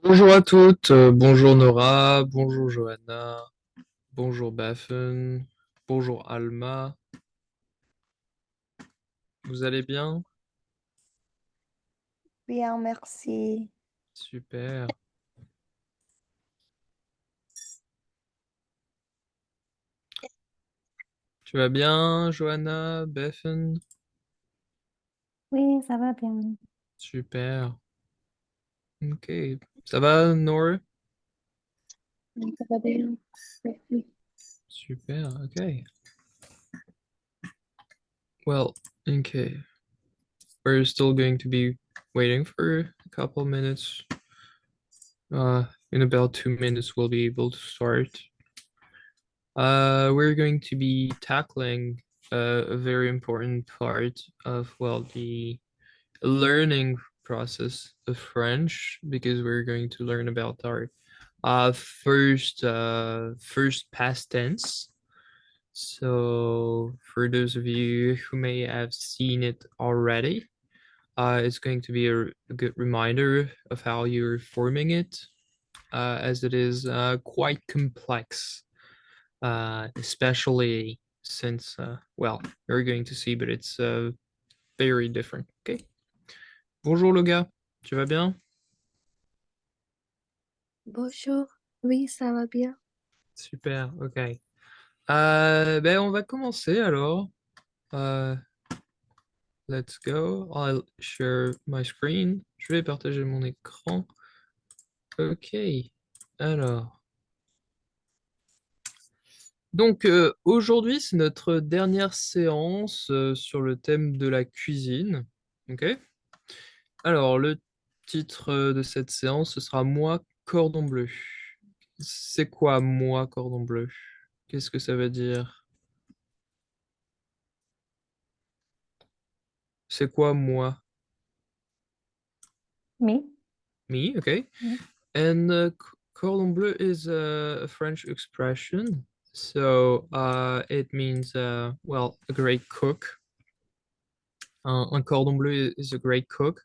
Bonjour à toutes, bonjour Nora, bonjour Johanna, bonjour Baffen, bonjour Alma, vous allez bien? Bien, merci. Super. Tu vas bien, Johanna, Baffen? Oui, ça va bien. Super. Ok. Ça va, Nora? Oui, ça va bien. Merci. Super, ok. Well, okay. We're still going to be waiting for a couple minutes. In about 2 minutes, we'll be able to start. We're going to be tackling a very important part of, well, the learning process of French because we're going to learn about our first past tense. So for those of you who may have seen it already, it's going to be a good reminder of how you're forming it, as it is quite complex, especially since, well, you're going to see, but it's very different. Okay. Bonjour le gars, tu vas bien? Bonjour. Oui, ça va bien. Super, ok. Ben on va commencer alors. Euh, let's go. I'll share my screen. Je vais partager mon écran. Ok. Alors. Donc aujourd'hui, c'est notre dernière séance sur le thème de la cuisine. Ok. Alors, le titre de cette séance, ce sera Moi, cordon bleu. C'est quoi, moi, cordon bleu? Qu'est-ce que ça veut dire? C'est quoi, moi? Me? Me, okay. Mm. And cordon bleu is a French expression. So it means, well, a great cook. Un cordon bleu is a great cook.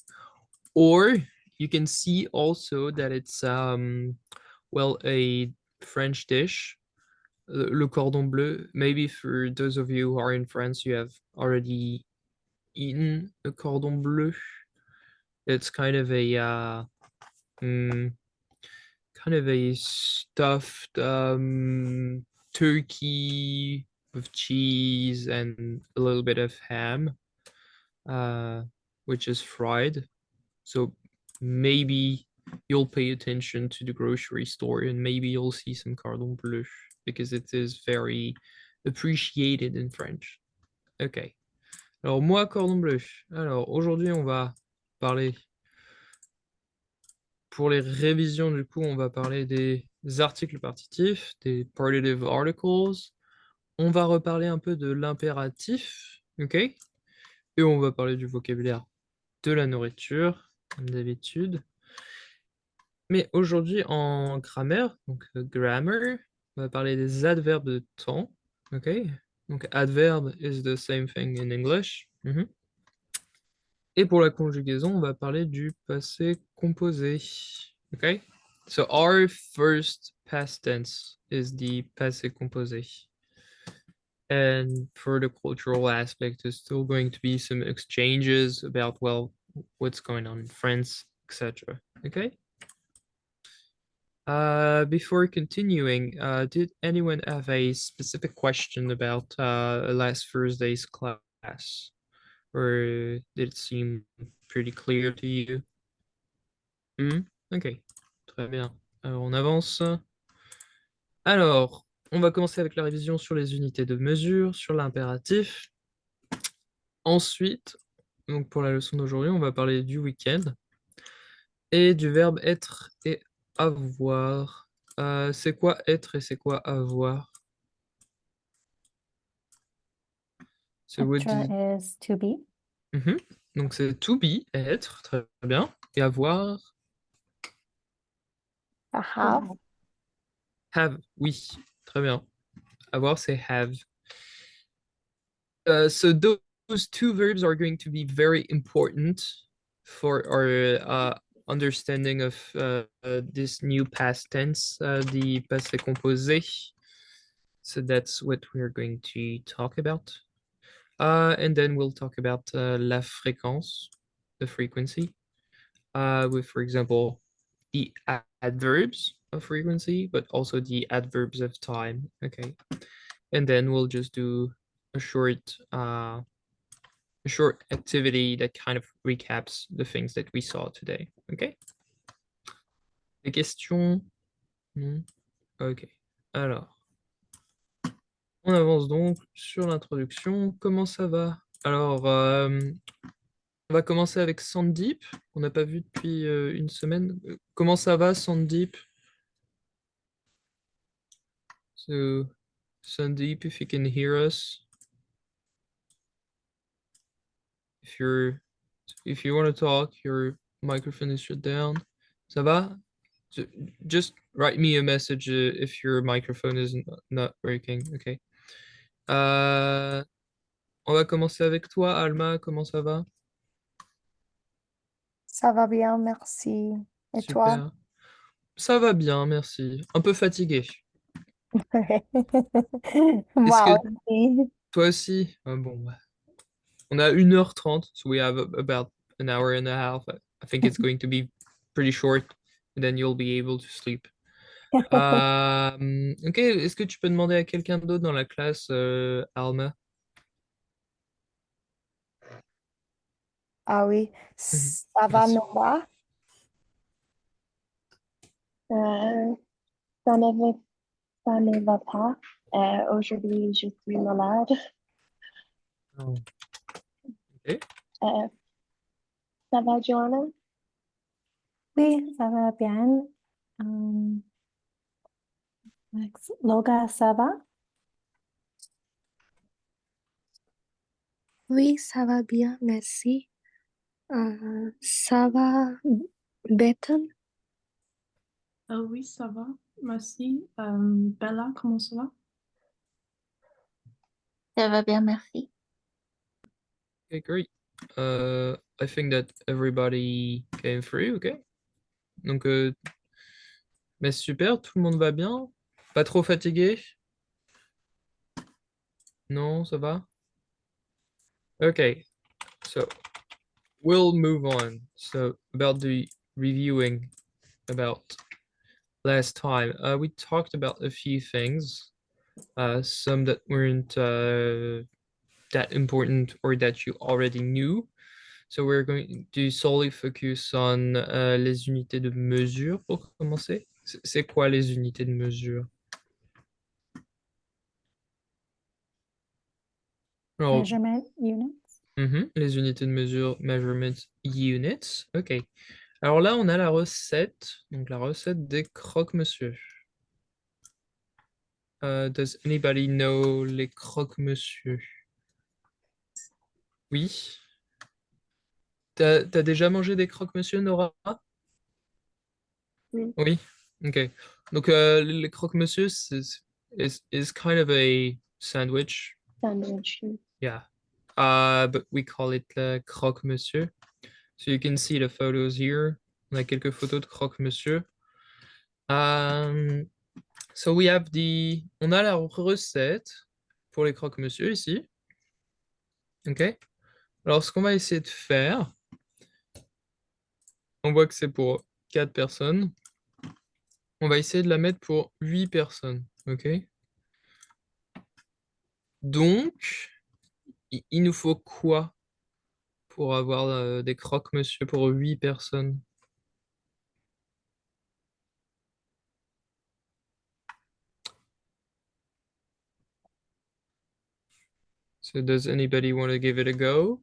Or you can see also that it's, well, a French dish. Le cordon bleu, maybe for those of you who are in France, you have already eaten a cordon bleu. It's kind of a mm, kind of a stuffed turkey with cheese and a little bit of ham, uh, which is fried. So maybe you'll pay attention to the grocery store and maybe you'll see some cordon bleu because it is very appreciated in French. Ok. Alors moi, cordon bleu. Alors aujourd'hui, on va parler, pour les révisions, du coup, on va parler des articles partitifs, des partitive articles. On va reparler un peu de l'impératif, ok? Et on va parler du vocabulaire de la nourriture, comme d'habitude. Mais aujourd'hui, en grammaire, donc grammar, on va parler des adverbes de temps, ok? Donc adverb is the same thing in English. Mhm. Et pour la conjugaison, on va parler du passé composé. Okay? So our first past tense is the passé composé. And for the cultural aspect, there's still going to be some exchanges about, well, what's going on in France, etc. Okay? Before continuing, did anyone have a specific question about last Thursday's class? Or did it seem pretty clear to you? Hmm. Ok, très bien. Alors, on avance. Alors, on va commencer avec la révision sur les unités de mesure, sur l'impératif. Ensuite, donc pour la leçon d'aujourd'hui, on va parler du week-end et du verbe être et avoir. C'est quoi être et c'est quoi avoir? So what Extra does- is to be. Mhm. Donc c'est to be, être, très bien. Et avoir, A have. have, oui, très bien. Avoir, c'est have. So those two verbs are going to be very important for our understanding of this new past tense, the passé composé. So that's what we're going to talk about. And then we'll talk about la fréquence, the frequency, with, for example, the adverbs of frequency, but also the adverbs of time. Okay. And then we'll just do a short activity that kind of recaps the things that we saw today. Okay? Des questions? Non? Ok. Alors, on avance donc sur l'introduction. Comment ça va? Alors, on va commencer avec Sandeep, qu'on n'a pas vu depuis une semaine. Comment ça va, Sandeep? So, Sandeep, if you can hear us, if you're, if you want to talk, your microphone is shut down. Ça va? Just write me a message if your microphone is not working. Okay. On va commencer avec toi, Alma. Comment ça va? Ça va bien, merci. Et toi? Super. Ça va bien, merci. Un peu fatigué. Est-ce Moi que aussi. toi aussi? Ah bon, ouais. On a 1h30, so we have about an hour and a half. I think it's going to be pretty short, and then you'll be able to sleep. Ok, est-ce que tu peux demander à quelqu'un d'autre dans la classe, Alma? Ah oui, Mhm. ça va, Merci. Nora? Euh, ça ne va, ça ne va pas. Aujourd'hui, je suis malade. Oh, ok. Euh, ça va, Joanna? Oui, ça va bien. Loga, ça va? Oui, ça va bien, merci. Ça va, Bethan? Oui, ça va. Merci. Bella, comment ça va? Ça va bien, merci. Okay, great. I think that everybody came through, ok? Donc, mais super, tout le monde va bien? Pas trop fatigué? Non, ça va? Okay, so we'll move on. So about the reviewing about last time, we talked about a few things, some that weren't that important or that you already knew. So we're going to solely focus on les unités de mesure pour commencer. C'est quoi les unités de mesure? Alors, Measurement units. les unités de mesure, measurement units. Ok. Alors là, on a la recette, donc la recette des croque-monsieur. Does anybody know les croque-monsieur? Oui. T'as déjà mangé des croque-monsieur, Nora? Oui. Oui. Ok. Donc les croque-monsieur, is kind of a sandwich. Sandwich. Yeah. But we call it croque-monsieur. So you can see the photos here. On a quelques photos de croque-monsieur. So we have on a la recette pour les croque-monsieur ici. Ok. Alors ce qu'on va essayer de faire, on voit que c'est pour 4 personnes. On va essayer de la mettre pour 8 personnes. Ok. Donc, il nous faut quoi pour avoir des croque-monsieur pour 8 personnes? So does anybody want to give it a go?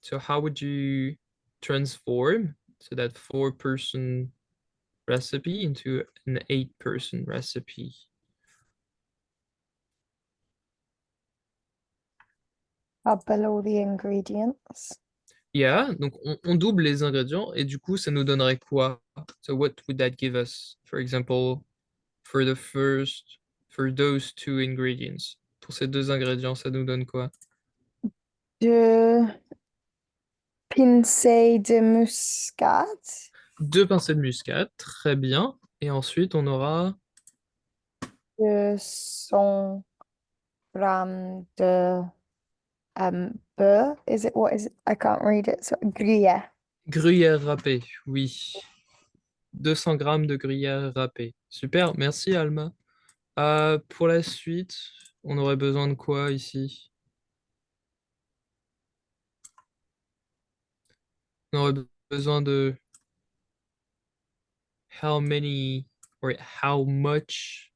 So how would you transform so that 4-person recipe into an 8-person recipe? Up below the ingredients. Yeah, donc on double les ingrédients et du coup ça nous donnerait quoi? So what would that give us? For example, for those 2 ingredients. Pour ces 2 ingrédients, ça nous donne quoi? Deux, pincée de muscade. 2 pincées de muscade, très bien. Et ensuite, on aura 200 grammes de beurre. Is it what is it? I can't read it. So, gruyère. gruyère râpée, oui. 200 grammes de gruyère râpée. Super, merci Alma. Pour la suite, on aurait besoin de quoi ici? On aurait besoin de how many or how much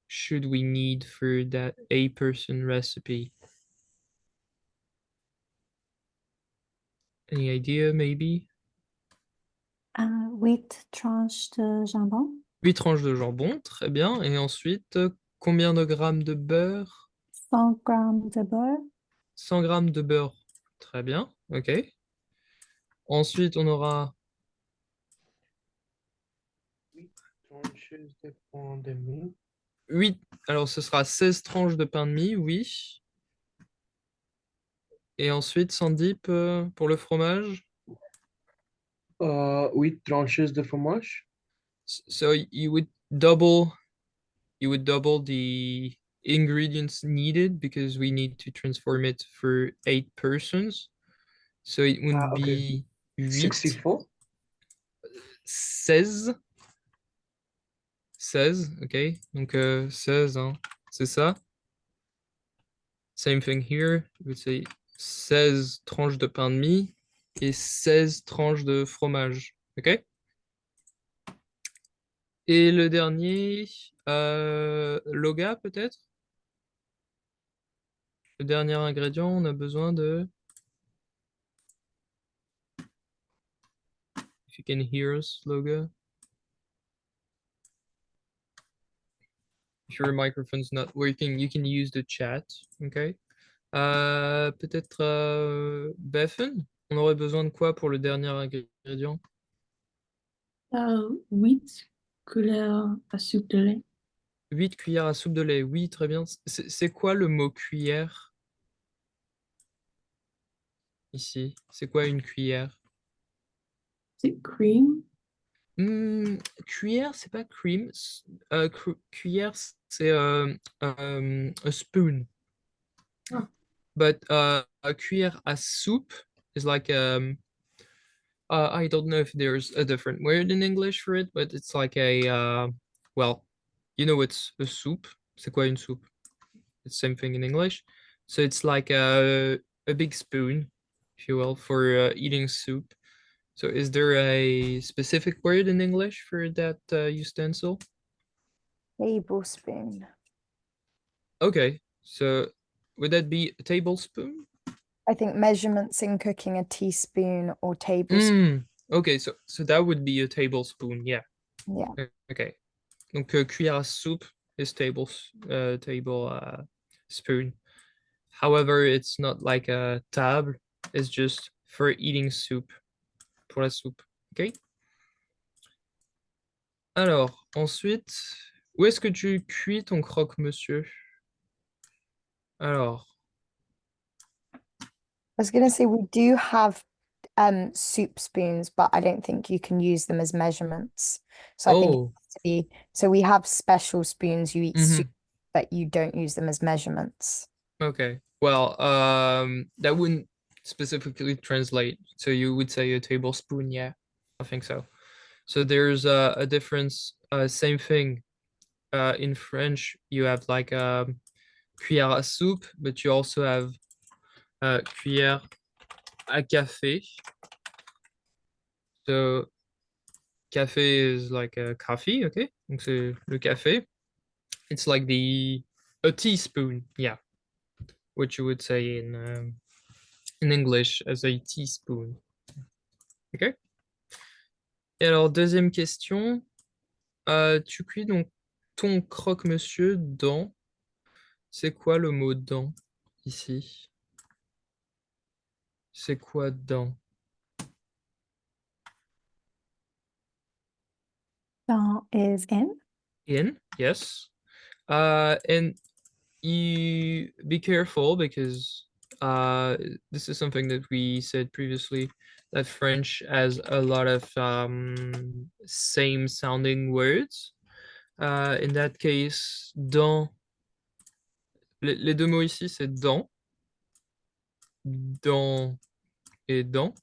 should we need for that 8-person recipe? Any idea, maybe? 8 tranches de jambon, 8 tranches de jambon, très bien. Et ensuite, combien de grammes de beurre? 100 grammes de beurre, 100 grammes de beurre, très bien, ok. Ensuite, on aura 8, alors ce sera 16 tranches de pain de mie, oui. Et ensuite, 100 dip pour le fromage. 8 tranches de fromage. So you would double the ingredients needed because we need to transform it for 8 persons. So it would Okay. be 8, 64. 16. 16, ok. Donc 16, hein, c'est ça. Same thing here. You would say 16 tranches de pain de mie et 16 tranches de fromage. Ok? Et le dernier, Loga peut-être? Le dernier ingrédient, on a besoin de. If you can hear us, Loga. If your microphone's not working, you can use the chat. Ok? Peut-être Bethan? On aurait besoin de quoi pour le dernier ingrédient? 8 cuillères à soupe de lait, 8 cuillères à soupe de lait. Oui, très bien. C'est quoi le mot cuillère ici? C'est quoi une cuillère? c'est cream, Cuillère, c'est pas cream. Cuillère, c'est a spoon. Ah. But a cuillère à soupe is like I don't know if there's a different word in English for it, but it's like a well, you know it's a soup. C'est quoi une soupe? It's same thing in English. So it's like a big spoon, if you will, for eating soup. So is there a specific word in English for that utensil? Tablespoon. Okay, so would that be a tablespoon? I think measurements in cooking a teaspoon or tablespoon. Okay, so that would be a tablespoon, yeah. Yeah. Okay. Donc cuillère à soupe is table spoon. However, it's not like a table, it's just for eating soup, pour la soupe. Ok? Alors, ensuite, où est-ce que tu cuis ton croque-monsieur? Alors, I was going to say we do have soup spoons, but I don't think you can use them as measurements. So I think it oh, has to be, so we have special spoons you eat soup, mhm, but you don't use them as measurements. okay. Well, that wouldn't specifically translate. So you would say a tablespoon, yeah, I think so. So there's a difference, same thing. In French, you have like cuillère à soupe, but you also have cuillère à café. So café is like a coffee, okay? Donc c'est le café. It's like a teaspoon, yeah, which you would say in English as a teaspoon. Okay? Et alors, deuxième question. Tu cuis donc ton croque-monsieur dans. C'est quoi le mot dans ici? C'est quoi dans? dans is in, In, yes. And you be careful because this is something that we said previously, that French has a lot of same sounding words. In that case, dans, les deux mots ici, c'est dans et dans.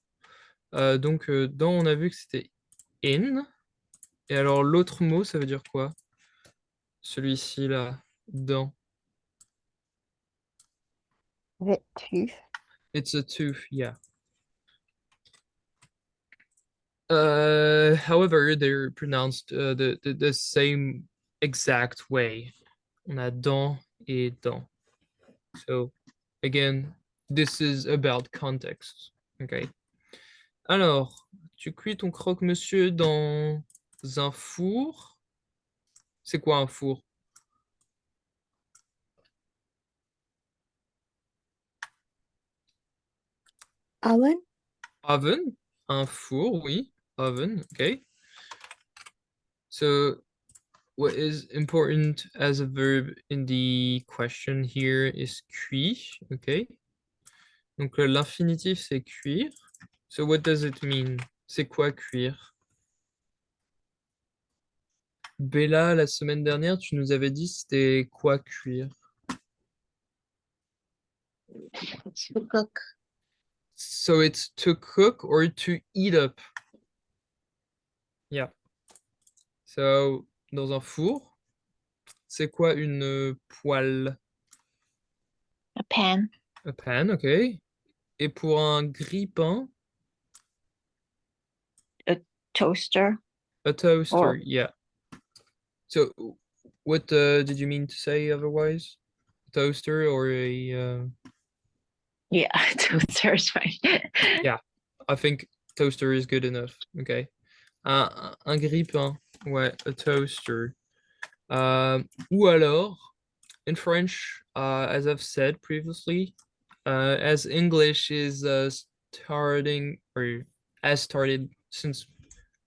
Donc, dans, on a vu que c'était in. Et alors, l'autre mot, ça veut dire quoi? Celui-ci, là, dans. Is it tooth? It's a tooth, yeah. However, they're pronounced the same exact way. On a dans et dans. So, again, this is about context. Okay. Alors, tu cuis ton croque-monsieur dans un four. C'est quoi un four? Owen? Oven. Un four, oui. Oven, okay. So, what is important as a verb in the question here is cuit, okay? Donc, l'infinitif, c'est cuire. So, what does it mean? C'est quoi cuire? Bella, la semaine dernière, tu nous avais dit c'était quoi cuire? To cook. So it's to cook or to eat up. Yeah. So, dans un four, c'est quoi une poêle? A pan. A pan, ok. Et pour un grille-pain, Toaster. a toaster, Or- yeah. So, what did you mean to say otherwise? Toaster or a... Yeah, toaster is fine. Yeah, I think toaster is good enough, okay. Un grille-pain, ouais, a toaster. Ou alors, in French, as I've said previously, as English is starting or has started since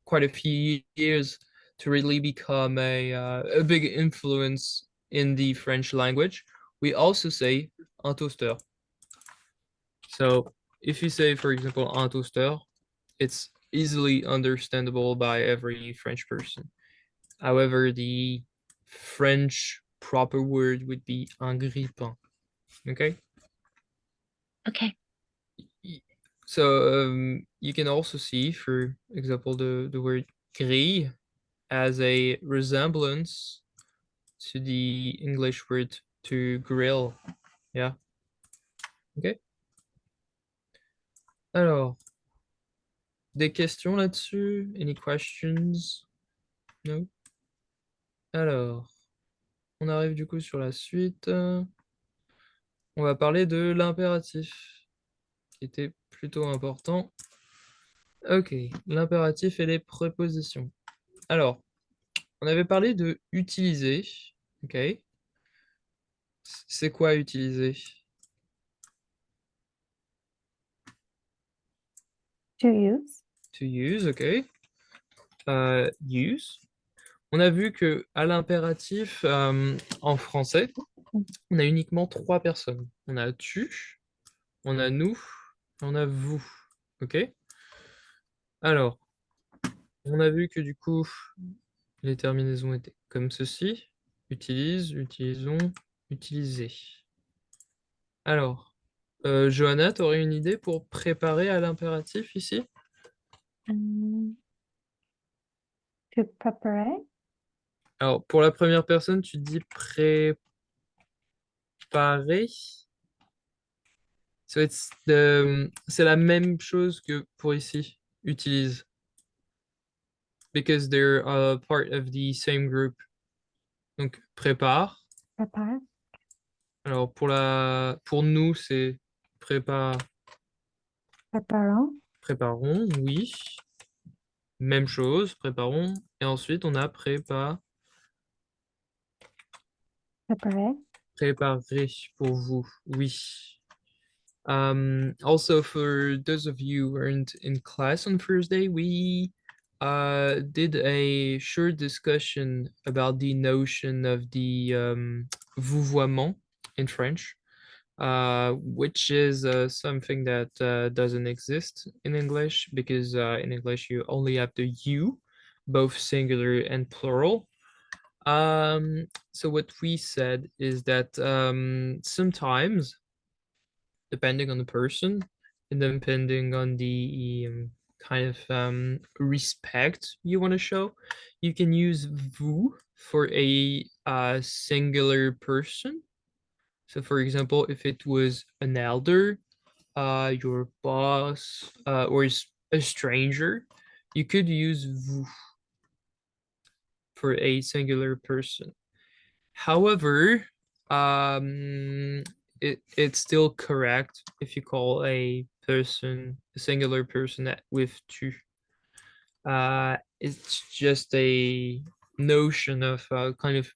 quite a few years to really become a big influence in the French language, we also say un toaster. So if you say, for example, un toaster, it's easily understandable by every French person. However, the French proper word would be un grille-pain. Okay? Okay. So you can also see, for example, the word grille as a resemblance to the English word to grill. Yeah. Okay. Alors, des questions là-dessus? Any questions? No? Alors, on arrive du coup sur la suite. On va parler de l'impératif, qui était plutôt important. Ok, l'impératif et les prépositions. Alors, on avait parlé de utiliser. Ok. C'est quoi utiliser? To use? To use, ok. Use. On a vu que à l'impératif, en français, on a uniquement trois personnes. On a tu, on a nous, on a vous. Ok? Alors, on a vu que du coup, les terminaisons étaient comme ceci. Utilise, utilisons, utiliser. Alors, Johanna, tu aurais une idée pour préparer à l'impératif ici? To prepare? Alors, pour la première personne, tu dis préparer. So c'est la même chose que pour ici, utilise. Because they're part of the same group. Donc, prépare. Prepare? Alors, pour nous, c'est prépare, Preparons? préparons, oui. Même chose, préparons. Et ensuite, on a Preparer? préparer pour vous, oui. Also, for those of you who weren't in class on Thursday, we did a short discussion about the notion of the vouvoiement in French. which is something that doesn't exist in English because in English you only have the you, both singular and plural. So what we said is that sometimes, depending on the person and depending on the kind of respect you want to show, you can use vous for a singular person. So for example, if it was an elder, your boss, or a stranger, you could use vous for a singular person. However, it's still correct if you call a person, a singular person with tu. It's just a notion of kind of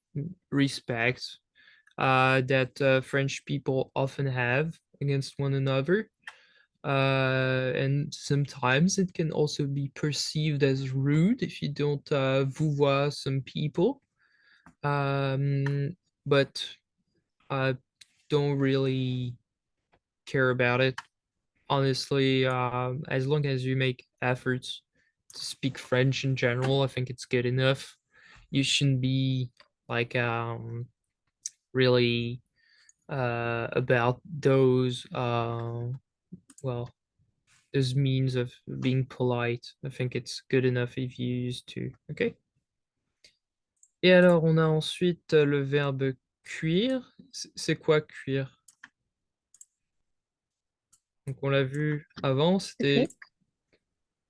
respect that French people often have against one another. And sometimes it can also be perceived as rude if you don't vouvoie some people. But I don't really care about it. Honestly, as long as you make efforts to speak French in general, I think it's good enough. You shouldn't be like really about those well, those means of being polite. I think it's good enough if you use to. Okay. Et alors, on a ensuite le verbe cuire. C'est quoi cuire? Donc, on l'a vu avant, c'était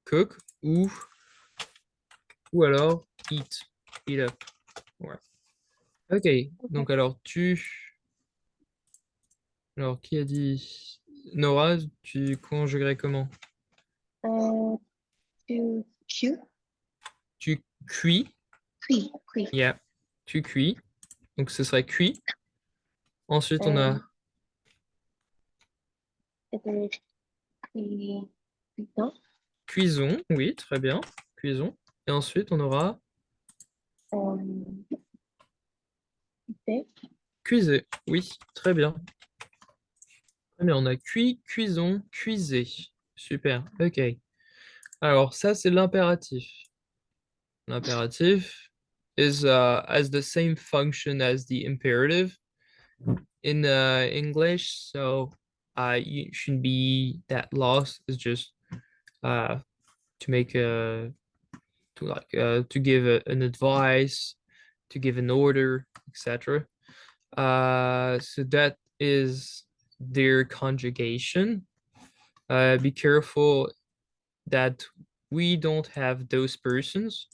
cook ou alors eat. Eat up. Ouais. Ok, donc alors alors qui a dit? Nora, tu conjuguerais comment? To Q. Tu cuis. Cuit. Yeah. Tu cuis. Donc ce serait cuit. Ensuite, on a Is it cuisson? cuisson. Oui, très bien. Cuisson. Et ensuite, on aura C'est cuiser. Oui, très bien. Très bien, on a cuit, cuisson, cuiser. Super, ok. Alors, ça, c'est l'impératif. L'impératif is has the same function as the imperative in English, so you shouldn't be that lost. It's just to make a to give an advice, to give an order, etc. So that is their conjugation. Be careful that we don't have those persons.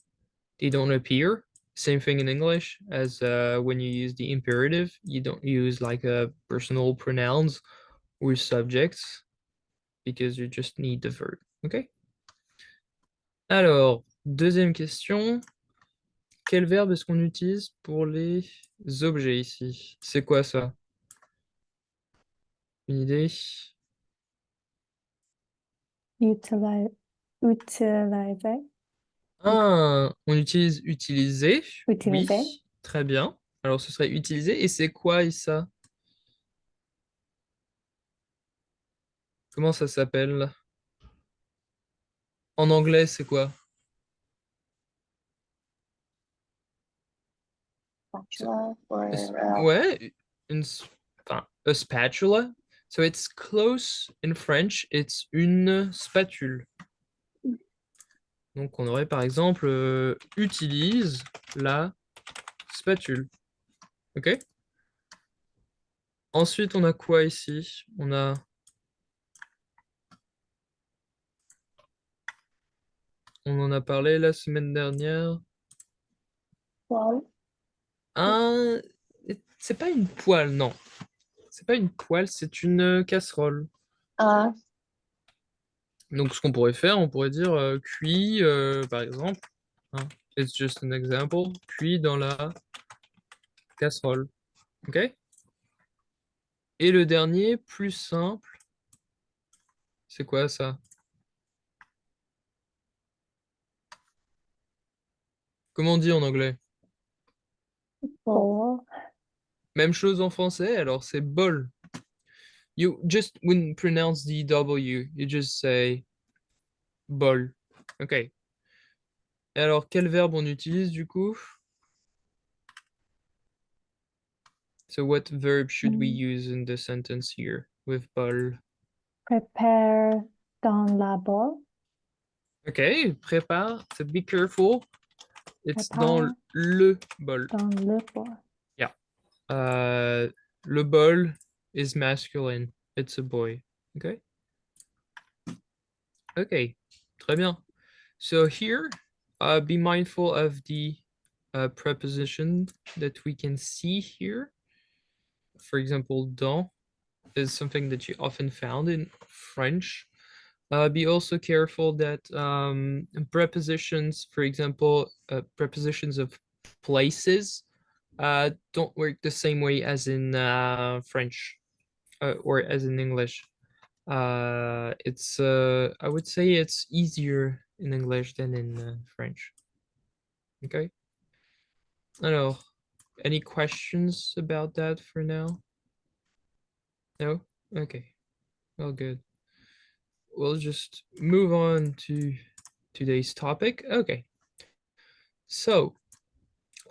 They don't appear. Same thing in English as when you use the imperative, you don't use like a personal pronouns or subjects because you just need the verb. Okay? Alors, deuxième question. Quel verbe est-ce qu'on utilise pour les objets ici? C'est quoi ça? Une idée? Utilize. Utiliser. Ah, on utilise utiliser. Utiliser. Oui, très bien. Alors, ce serait utiliser. Et c'est quoi ça? Comment ça s'appelle? En anglais, c'est quoi? spatula or Ouais, enfin, a spatula. So it's close in French, it's une spatule. Donc on aurait par exemple utilise la spatule. Ok? Ensuite, on a quoi ici? On en a parlé la semaine dernière. poil. Un, c'est pas une poêle, non. C'est pas une poêle, c'est une casserole. Donc, ce qu'on pourrait faire, on pourrait dire cuit, par exemple. Hein, it's just an example. Cuit dans la casserole. OK? Et le dernier, plus simple, c'est quoi ça? Comment on dit en anglais? Bowl. Bowl. Même chose en français, alors c'est bol. You just wouldn't pronounce the W, you just say bol. Ok. Alors, quel verbe on utilise du coup? So what verb should we use in the sentence here with bol? Prepare dans la bolle. Ok, prépare, so be careful. It's dans Prépare le bol. dans le bol. Le bol is masculine. It's a boy. Okay. Okay. Très bien. So here, be mindful of the preposition that we can see here. For example, dans is something that you often found in French. Be also careful that prepositions, for example, prepositions of places don't work the same way as in French or as in English. It's I would say it's easier in English than in French. Okay. Alors, any questions about that for now? No? Okay. Well, good. We'll just move on to today's topic. Okay. So,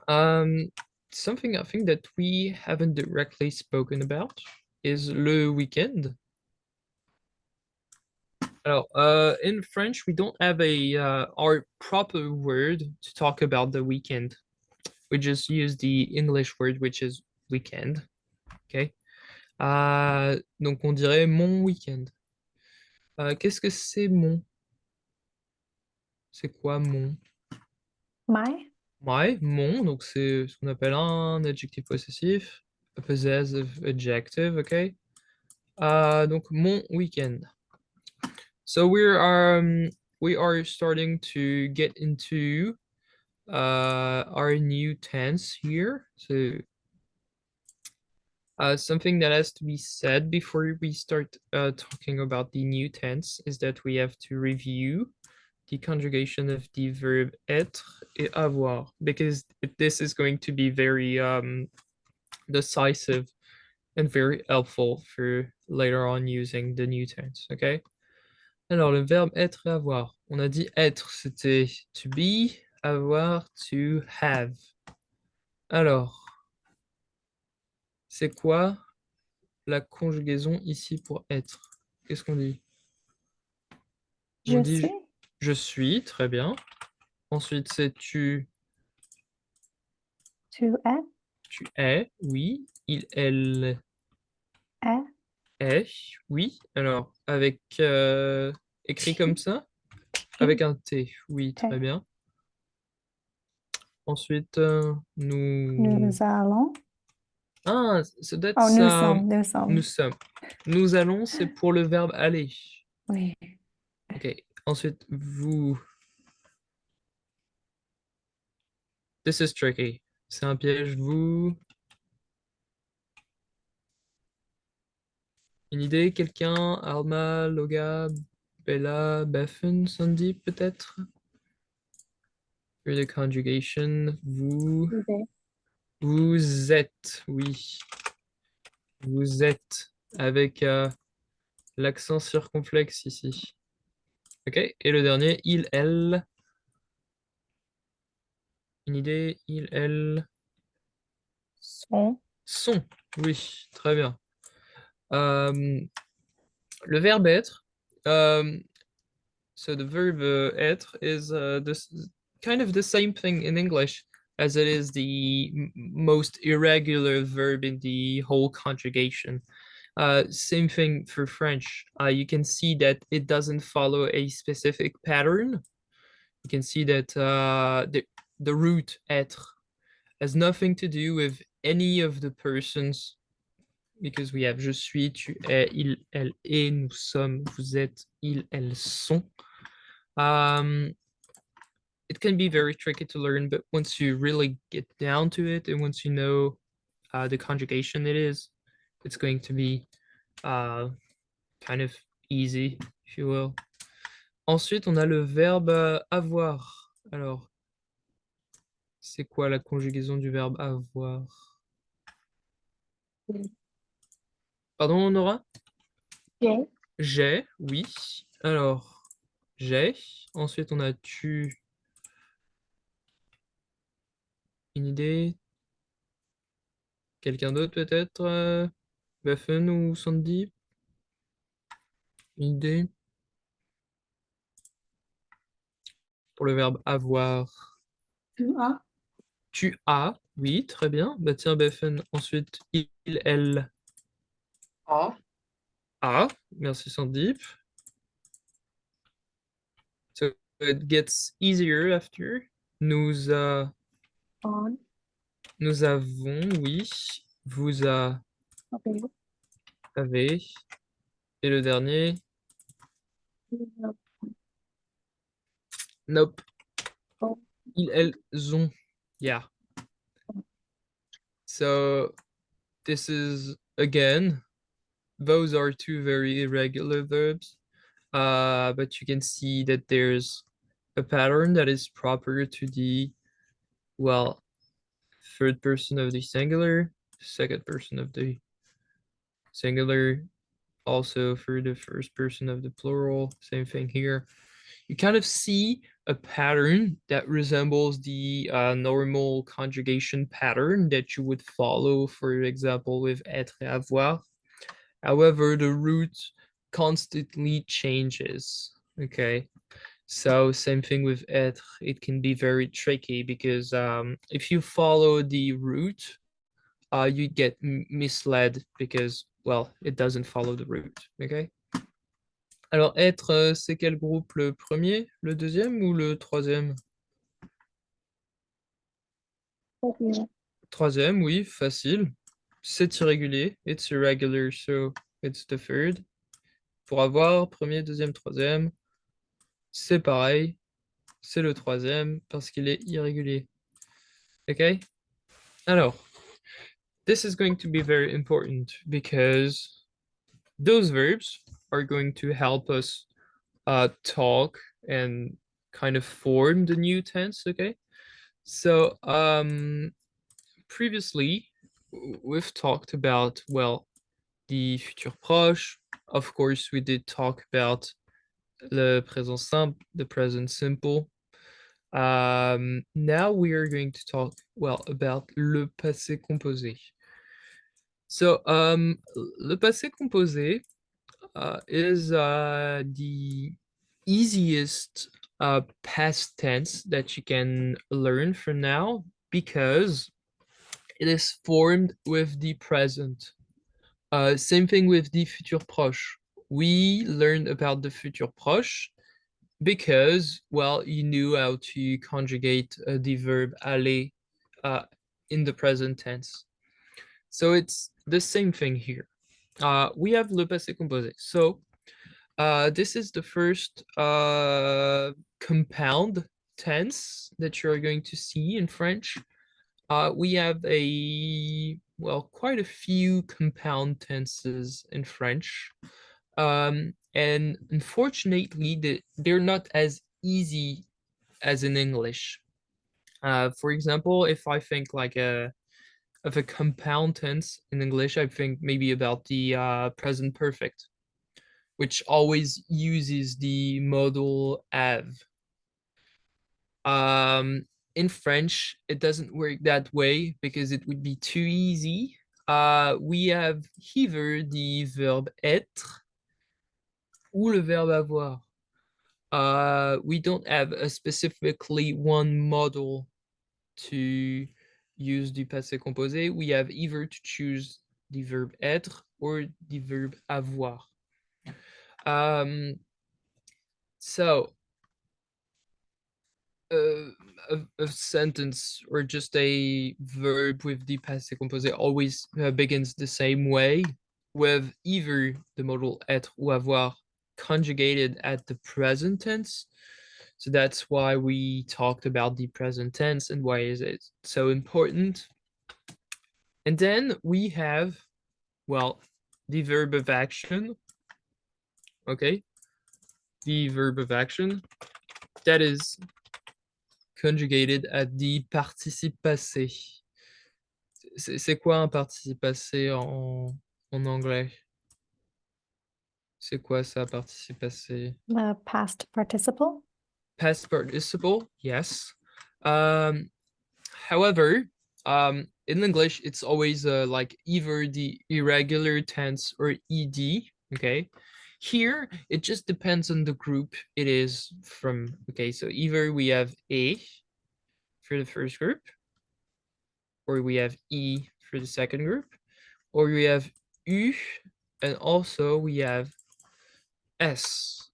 something I think that we haven't directly spoken about is le weekend. Alors, in French, we don't have a our proper word to talk about the weekend. We just use the English word, which is weekend. Okay. Donc, on dirait mon week-end. Qu'est-ce que c'est mon? C'est quoi mon? My? Ouais, mon, donc c'est ce qu'on appelle un adjectif possessif, a possessive adjective, ok? Donc mon week-end. So we are starting to get into our new tense here. So something that has to be said before we start talking about the new tense is that we have to review the conjugation of the verb être et avoir, because this is going to be very decisive and very helpful for later on using the new tense, okay? Alors, le verbe être et avoir. On a dit être, c'était to be, avoir, to have. Alors, c'est quoi la conjugaison ici pour être? Qu'est-ce qu'on dit? On Je dit suis. je suis, très bien. Ensuite, c'est tu, Tu es. tu es, oui. Il, elle Est. est, oui. Alors, avec écrit comme ça? Avec un T, oui, T. très bien. Ensuite, Nous allons. Ah, so that's Oh, nous sommes. Nous sommes. nous sommes. Nous allons, c'est pour le verbe aller. Oui. Ok. Ensuite, vous. This is tricky. C'est un piège. Vous. Une idée? Quelqu'un? Alma, Loga, Bella, Bethan, Sandy, peut-être? For the conjugation. Vous. Vous êtes. Vous êtes. Oui. Vous êtes. Avec l'accent circonflexe ici. Ok. Et le dernier, il, elle. Une idée? Il, elle. Sont. Sont. Oui, très bien. Le verbe être. So the verb être is this kind of the same thing in English as it is the most irregular verb in the whole conjugation. Same thing for French. You can see that it doesn't follow a specific pattern. You can see that the root être has nothing to do with any of the persons, because we have je suis, tu es, il, elle est, nous sommes, vous êtes, ils, elles sont. It can be very tricky to learn, but once you really get down to it and once you know the conjugation it's going to be kind of easy, if you will. Ensuite, on a le verbe avoir. Alors, c'est quoi la conjugaison du verbe avoir? Pardon, Nora? J'ai. J'ai, oui. Alors, j'ai. Ensuite, on a tu. Une idée? Quelqu'un d'autre peut-être? Buffen ou Sandy? Une idée? Pour le verbe avoir. Tu as. Tu as, oui, très bien. Bah tiens, Buffen. Ensuite, il, elle A. a. Merci Sandeep. So it gets easier after. Nous, On. nous avons, oui. Vous Avril. avez. Et le dernier? Nope. Oh. Ils, elles ont. Yeah. So this is again, those are two very irregular verbs. But you can see that there's a pattern that is proper to the, well, third person of the singular, second person of the singular, also for the first person of the plural, same thing here. You kind of see a pattern that resembles the normal conjugation pattern that you would follow, for example, with être et avoir. However, the root constantly changes. Okay, so same thing with être. It can be very tricky because if you follow the root, you get misled because, well, it doesn't follow the root. Okay. Alors, être, c'est quel groupe? Le premier, le deuxième ou le troisième? Avril. Troisième, oui, facile. C'est irrégulier. It's irregular, so it's the third. Pour avoir, premier, deuxième, troisième, c'est pareil. C'est le troisième parce qu'il est irrégulier. Okay? Alors, this is going to be very important because those verbs are going to help us talk and kind of form the new tense, okay? So previously we've talked about, well, the futur proche. Of course, we did talk about le présent simple, the present simple. Now we are going to talk, well, about le passé composé. So le passé composé is the easiest past tense that you can learn from now because it is formed with the present. Same thing with the futur proche. We learned about the futur proche because, well, you knew how to conjugate the verb aller in the present tense. So it's the same thing here. We have le passé composé. So this is the first compound tense that you're going to see in French. We have quite a few compound tenses in French. And unfortunately, they're not as easy as in English. For example, if I think of a compound tense in English, I think maybe about the present perfect, which always uses the modal have. In French, it doesn't work that way because it would be too easy. We have either the verb être ou le verbe avoir. We don't have a specifically one model to use the passé composé. We have either to choose the verb être or the verb avoir. So a sentence or just a verb with the passé composé always begins the same way, with either the modal être ou avoir conjugated at the present tense. So that's why we talked about the present tense and why is it so important. And then we have, well, the verb of action. Okay, the verb of action that is conjugated at the participe passé. C'est quoi un participe passé en anglais? C'est quoi ça, participe passé? The past participle. Past participle, yes. However, in English, it's always like either the irregular tense or ed, okay? Here, it just depends on the group it is from, okay? So either we have A for the first group, or we have E for the second group, or we have U, and also we have S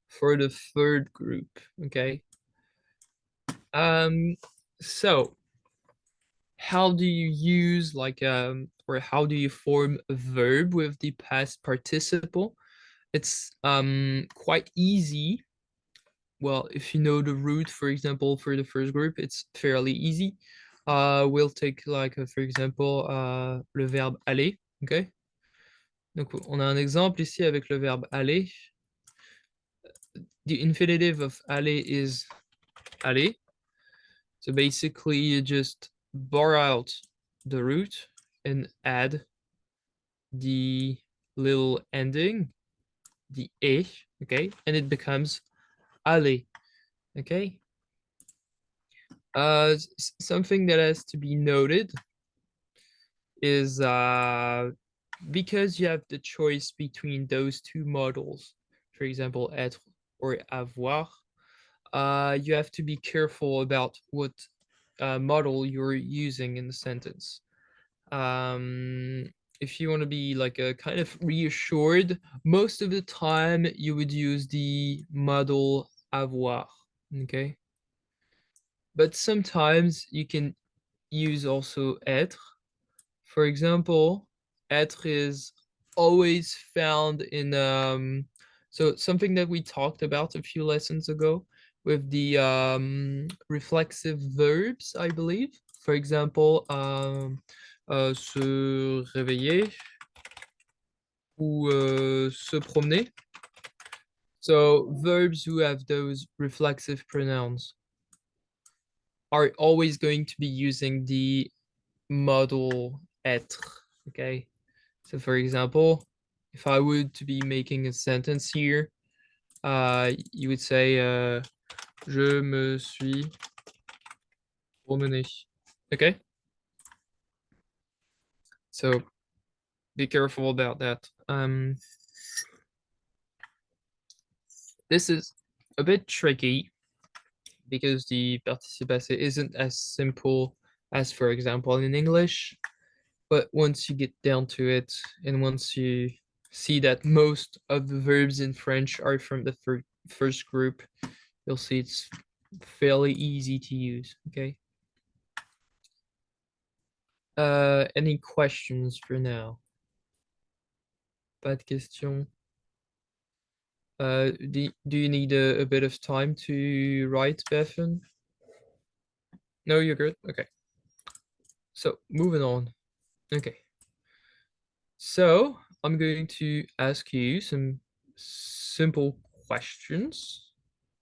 for the third group, okay? So how do you use like or how do you form a verb with the past participle? It's quite easy. Well, if you know the root, for example, for the first group, it's fairly easy. We'll take like for example le verbe aller, okay? Donc on a un exemple ici avec le verbe aller. The infinitive of aller is aller. So basically you just bar out the root and add the little ending, the e, okay, and it becomes aller, okay. Something that has to be noted is because you have the choice between those two models, for example, être or avoir, you have to be careful about what model you're using in the sentence. If you want to be like a kind of reassured, most of the time you would use the model avoir, okay? But sometimes you can use also être. For example, être is always found in so something that we talked about a few lessons ago with the reflexive verbs, I believe. For example, se réveiller ou se promener. So verbs who have those reflexive pronouns are always going to be using the model être, okay? So for example, if I were to be making a sentence here, you would say je me suis promené, okay? So be careful about that. This is a bit tricky because the participe passé isn't as simple as, for example, in English. But once you get down to it, and once you see that most of the verbs in French are from the first group, you'll see it's fairly easy to use, okay? Any questions for now? Pas de questions? Do you need a bit of time to write, Bethan? No, you're good? Okay. So, moving on. Okay. So, I'm going to ask you some simple questions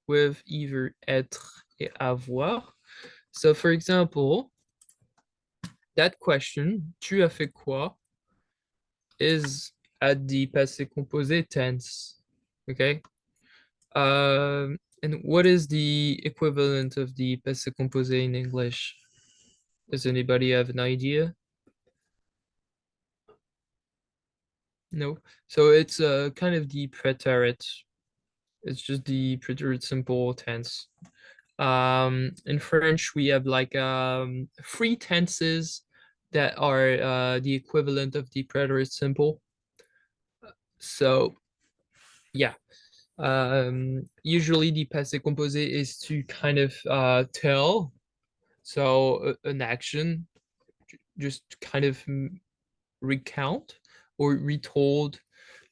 with either être et avoir. So, for example, that question, tu as fait quoi, is at the passé composé tense, okay? And what is the equivalent of the passé composé in English? Does anybody have an idea? No. So it's kind of the prétérit. It's just the prétérit simple tense. In French, we have like three tenses that are the equivalent of the prétérit simple. So yeah, usually the passé composé is to kind of tell, so an action, just kind of recount or retold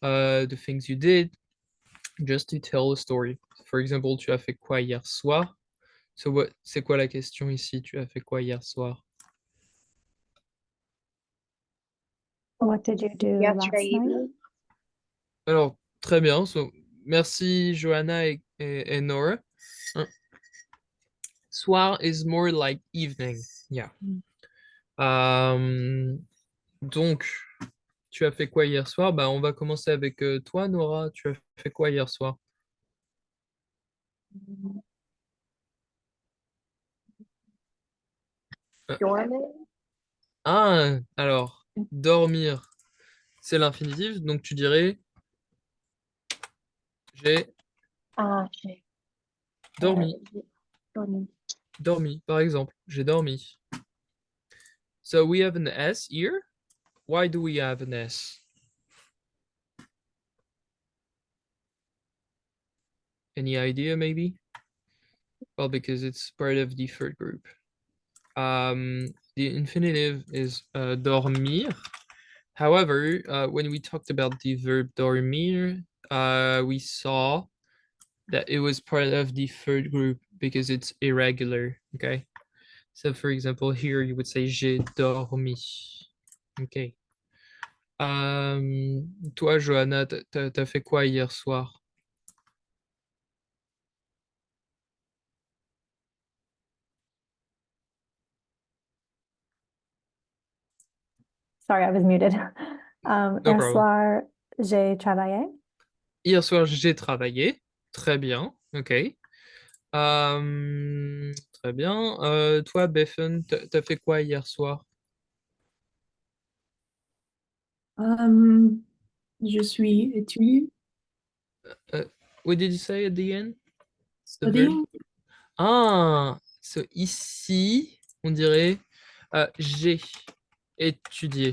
the things you did, just to tell a story. For example, tu as fait quoi hier soir? So what, c'est quoi la question ici? Tu as fait quoi hier soir? What did you do last Yesterday night? evening. Alors, très bien. So, merci Johanna et Nora. Soir is more like evening. Yeah. Donc, tu as fait quoi hier soir? Bah, on va commencer avec toi, Nora. Tu as fait quoi hier soir? Euh, Dormant. alors, dormir, c'est l'infinitif, donc tu dirais j'ai Ah, j'ai dormi, j'ai dormi. dormi, par exemple, j'ai dormi. So we have an S here. Why do we have an S? Any idea, maybe? Well, because it's part of the third group. The infinitive is dormir. However, when we talked about the verb dormir, we saw that it was part of the third group because it's irregular, okay? So for example, here you would say j'ai dormi. Okay. Toi, Johanna, t'as fait quoi hier soir? Sorry, I was muted. No Hier problem. soir, j'ai travaillé. Hier soir, j'ai travaillé. Très bien. Ok. Très bien. Toi, Bethan, t'as fait quoi hier soir? Je suis étudiant, Uh, what did you say at the end? The verb? studying. Ah, so ici, on dirait j'ai étudié.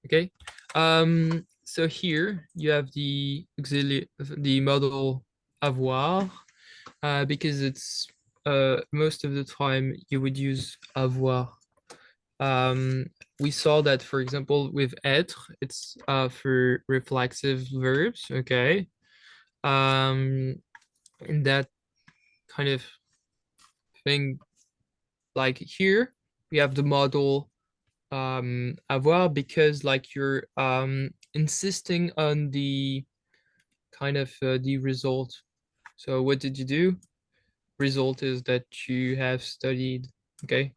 Okay. So here you have the auxiliary, the modal avoir, because it's most of the time you would use avoir. We saw that, for example, with être, it's for reflexive verbs. Okay. In that kind of thing, like here, we have the model avoir because like you're insisting on the kind of the result. So what did you do? Result is that you have studied. Okay.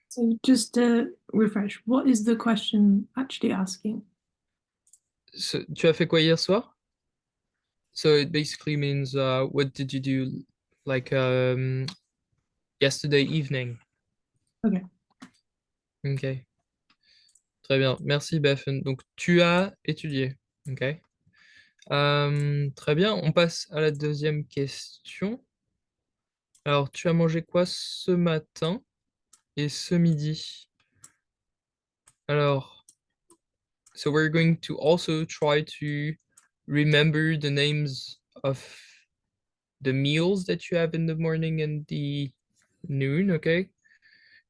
So just to refresh, what is the question actually asking? So tu as fait quoi hier soir? So it basically means what did you do like yesterday evening? Okay. Ok, très bien. Merci, Bethan. Donc, tu as étudié. Ok. Très bien. On passe à la deuxième question. Alors, tu as mangé quoi ce matin et ce midi? Alors, so we're going to also try to remember the names of the meals that you have in the morning and the noon, okay?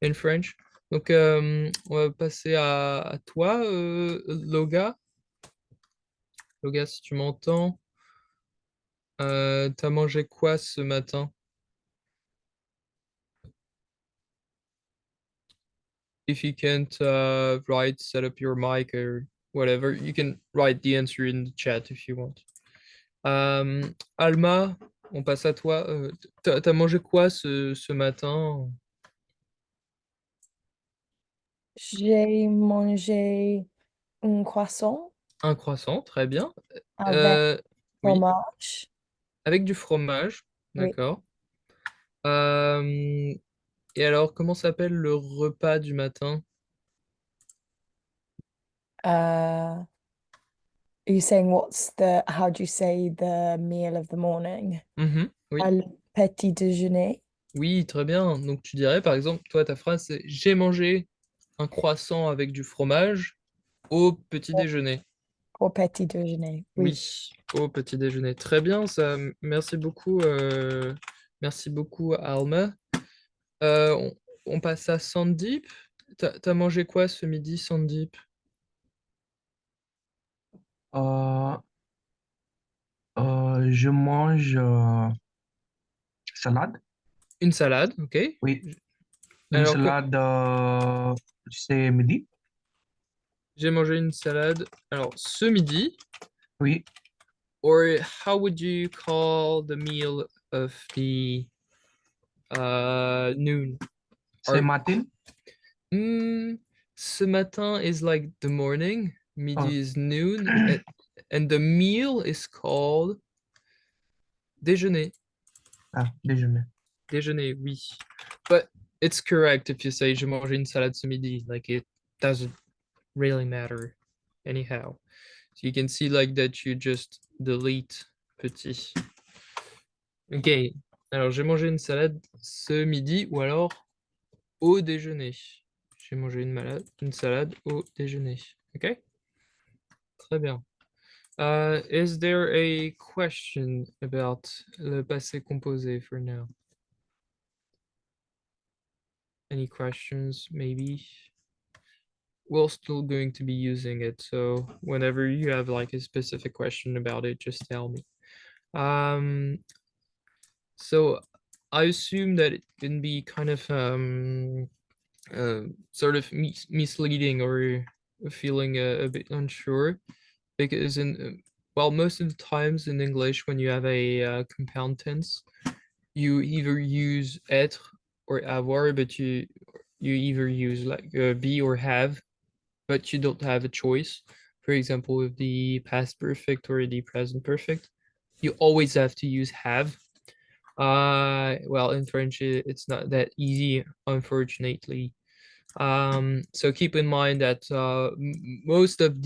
In French. Donc, on va passer à toi, Loga. Loga, si tu m'entends. T'as mangé quoi ce matin? If you can't write, set up your mic or whatever, you can write the answer in the chat if you want. Alma, on passe à toi. T'as mangé quoi ce matin? J'ai mangé un croissant Un croissant, très bien. avec Oui, fromage. avec du fromage, Oui. d'accord. Euh, et alors, comment s'appelle le repas du matin? Are you saying how do you say the meal of the morning? Mhm, oui, Le petit déjeuner oui, très bien. Donc, tu dirais, par exemple, toi, ta phrase, c'est j'ai mangé un croissant avec du fromage au petit déjeuner. au petit déjeuner. Oui. Oui, au petit déjeuner. Très bien, ça. Merci beaucoup, Alma. Euh, on, on passe à Sandip. T'as mangé quoi ce midi, Sandip? Euh, je mange salade. Une salade, ok. Oui, une Alors, salade, c'est midi. j'ai mangé une salade. Alors, ce midi, Oui, or how would you call the meal of the noon? c'est matin. Hmm, ce matin is like the morning, midi Oh. is noon, and the meal is called déjeuner. Ah, déjeuner. Déjeuner, oui. But it's correct if you say j'ai mangé une salade ce midi. Like it doesn't really matter anyhow. So you can see like that you just delete petit. Ok. Alors j'ai mangé une salade ce midi ou alors au déjeuner. J'ai mangé une salade au déjeuner. Ok? Très bien. Is there a question about le passé composé for now? Any questions, maybe? We're still going to be using it, so whenever you have like a specific question about it, just tell me. So I assume that it can be kind of sort of misleading or feeling a bit unsure because well, most of the times in English when you have a compound tense, you either use être or avoir, but you either use like be or have, but you don't have a choice. For example, with the past perfect or the present perfect, you always have to use have. Well, in French, it's not that easy, unfortunately. So keep in mind that most of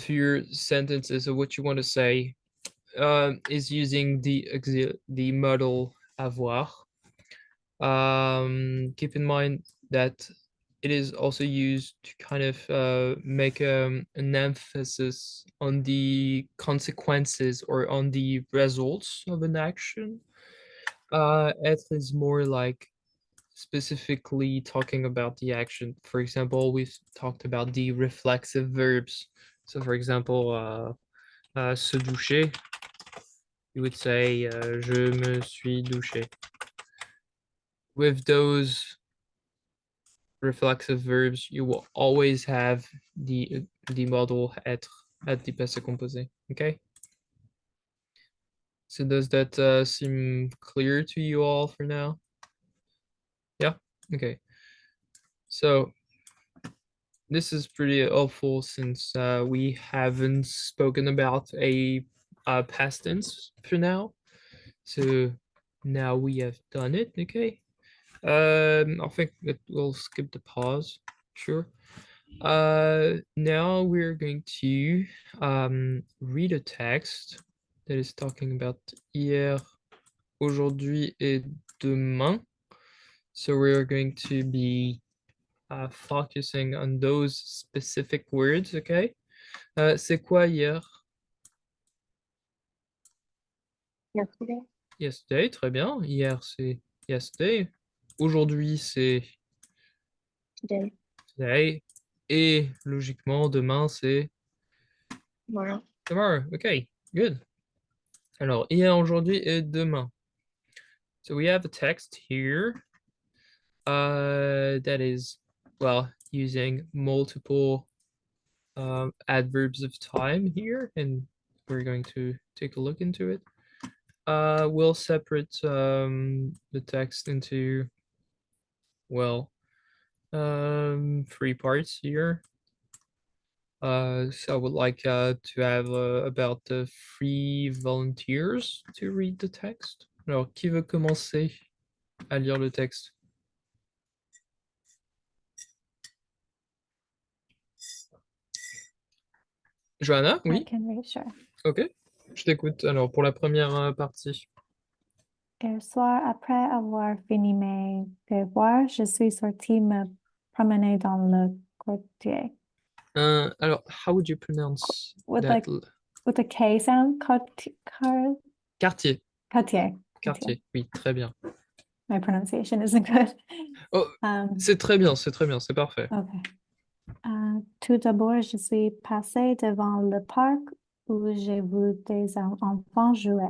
your sentences of what you want to say is using the modal avoir. Keep in mind that it is also used to kind of make an emphasis on the consequences or on the results of an action. Être is more like specifically talking about the action. For example, we've talked about the reflexive verbs. So for example, se doucher, you would say je me suis douché. With those reflexive verbs, you will always have the modal être at the passé composé. Okay. So does that seem clear to you all for now? Yeah. Okay. So this is pretty helpful since we haven't spoken about a past tense for now. So now we have done it. Okay. I think that we'll skip the pause. Sure. Now we're going to read a text that is talking about hier, aujourd'hui et demain. So we're going to be focusing on those specific words, okay? C'est quoi hier? Yesterday. Yesterday, très bien. Hier, c'est yesterday. Aujourd'hui, c'est Today. today. Et logiquement, demain, c'est Tomorrow. tomorrow. Okay, good. Alors, hier, aujourd'hui et demain. So we have a text here that is, well, using multiple adverbs of time here, and we're going to take a look into it. We'll separate the text into, well, 3 parts here. So I would like to have about 3 volunteers to read the text. Alors, qui veut commencer à lire le texte? Johanna, I oui? can read, sure. Ok, je t'écoute. Alors, pour la première partie. Hier soir, après avoir fini mes devoirs, je suis sortie me promener dans le quartier. Alors, how would you pronounce With that? With a K sound, Quartier. quartier. Quartier, oui, très bien. My pronunciation isn't good. Oh, c'est très bien, c'est parfait. Okay. Tout d'abord, je suis passée devant le parc où j'ai vu des enfants jouer.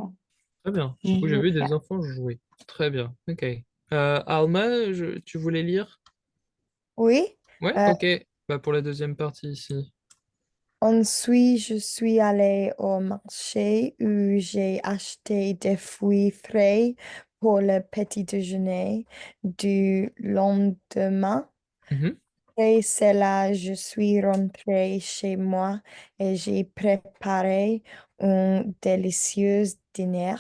Très bien. Oui, j'ai vu des enfants jouer. Très bien, ok. Alma, tu voulais lire? Oui. Ouais, ok. Bah, pour la deuxième partie ici. Ensuite, je suis allée au marché où j'ai acheté des fruits frais pour le petit déjeuner du lendemain. Mhm. Après cela, je suis rentrée chez moi et j'ai préparé un délicieux dîner.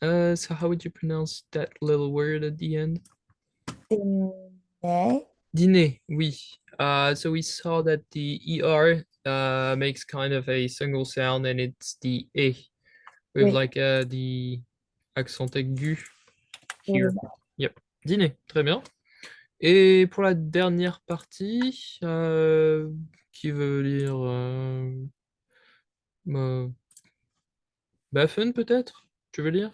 So how would you pronounce that little word at the end? Dîner. Dîner, oui. So we saw that the ER makes kind of a single sound and it's the E with Oui. like the accent aigu here. Oui. Yep. Dîner, très bien. Et pour la dernière partie, qui veut lire Baffen peut-être? Tu veux lire?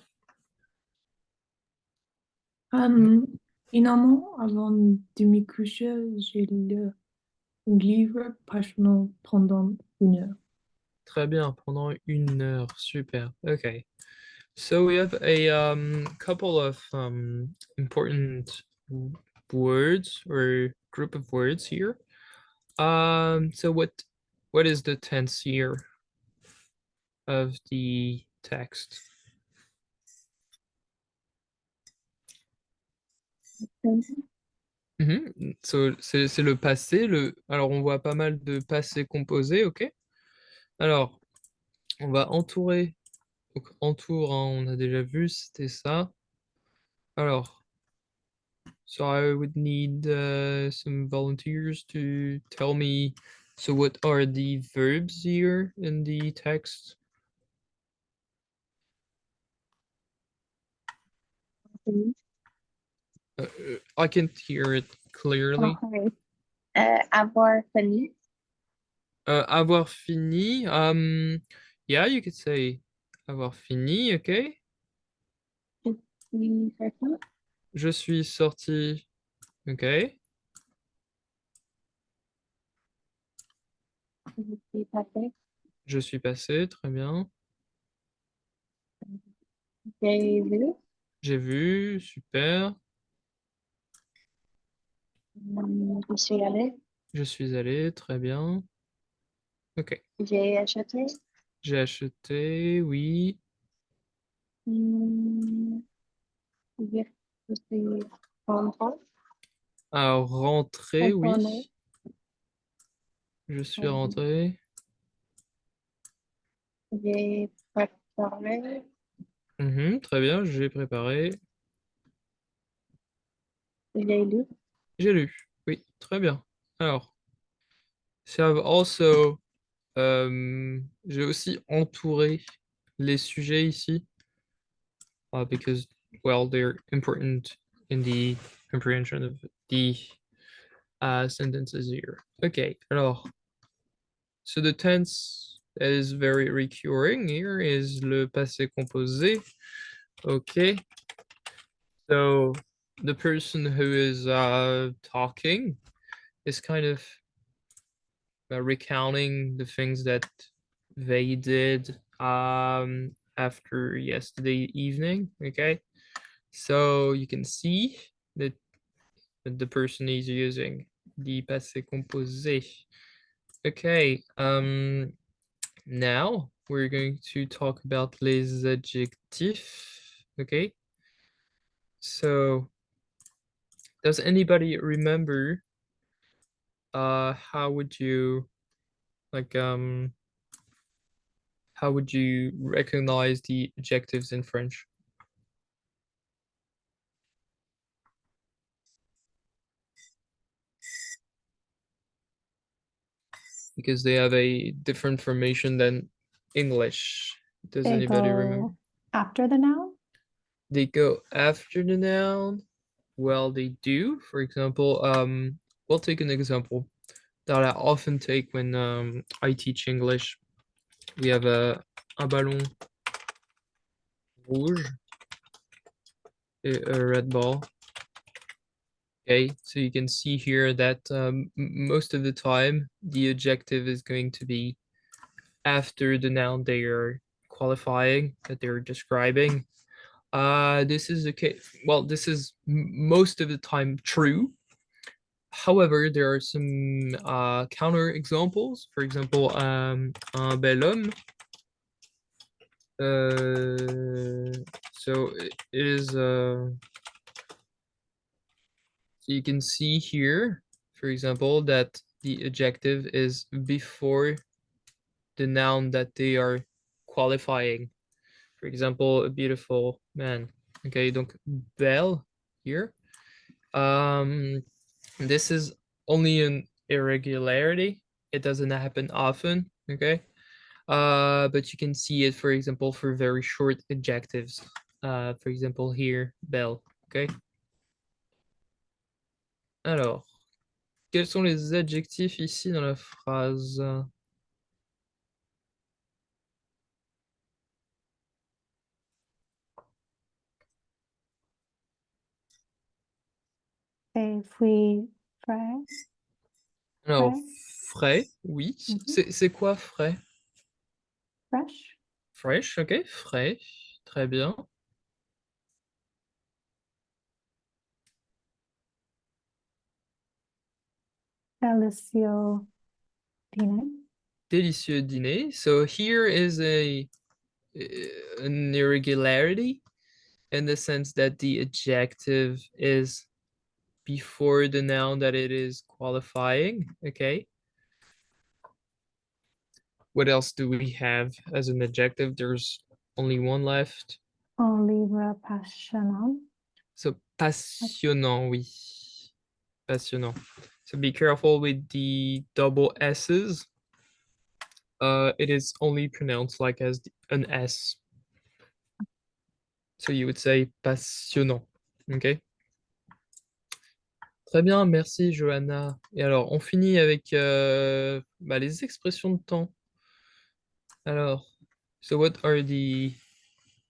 Finalement, avant de me coucher, j'ai lu un livre passionnant pendant 1 heure. Très bien, pendant 1 heure, super. Okay. So we have a couple of important words or group of words here. So what is the tense here of the text? So c'est le passé. Alors on voit pas mal de passé composé, ok? Alors on va entourer. Donc entoure, hein, on a déjà vu, c'était ça. Alors. So I would need some volunteers to tell me, so what are the verbs here in the text? I can't hear it clearly. Oui. Avoir fini. Avoir fini. Yeah, you could say avoir fini, okay? Oui, c'est ça. Je suis sorti, okay? Je suis passé. Je suis passé, très bien. J'ai vu. J'ai vu, super. Je suis allé. Je suis allé, très bien. Ok. J'ai acheté. J'ai acheté, oui. Hmm, je suis rentré. Alors, rentrer, Retourné. oui. Je suis rentré. J'ai préparé. Très bien, j'ai préparé. J'ai lu. J'ai lu. Oui, très bien. Alors, so I've also, j'ai aussi entouré les sujets ici. Because, well, they're important in the comprehension of the sentences here. Okay, alors, so the tense that is very recurring here is le passé composé. Okay. So the person who is talking is kind of recounting the things that they did after yesterday evening. Okay. So you can see that the person is using the passé composé. Okay. Now we're going to talk about les adjectifs. Okay. So does anybody remember how would you like how would you recognize the adjectives in French? Because they have a different formation than English. Does They anybody remember? go after the noun? They go after the noun. Well, they do. For example, we'll take an example that I often take when I teach English. We have un ballon rouge et a red ball. Okay, so you can see here that most of the time the adjective is going to be after the noun they are qualifying, that they're describing. This is the case. Well, this is most of the time true. However, there are some counter examples. For example, un bel homme. So it is. So you can see here, for example, that the adjective is before the noun that they are qualifying. For example, a beautiful man. Okay, donc belle here. This is only an irregularity. It doesn't happen often, okay? But you can see it, for example, for very short adjectives. For example, here, belle, okay? Alors, quels sont les adjectifs ici dans la phrase? Et puis, frais, Alors, frais, frais, oui. C'est quoi frais? fresh, Fresh, ok, frais, très bien. délicieux dîner. Délicieux dîner. So here is an irregularity in the sense that the adjective is before the noun that it is qualifying, okay? What else do we have as an adjective? There's only one left. Un livre passionnant. So passionnant, oui. Passionnant. So be careful with the double S's. It is only pronounced like as an S. So you would say passionnant, okay? Très bien, merci Johanna. Et alors, on finit avec les expressions de temps. Alors, so what are the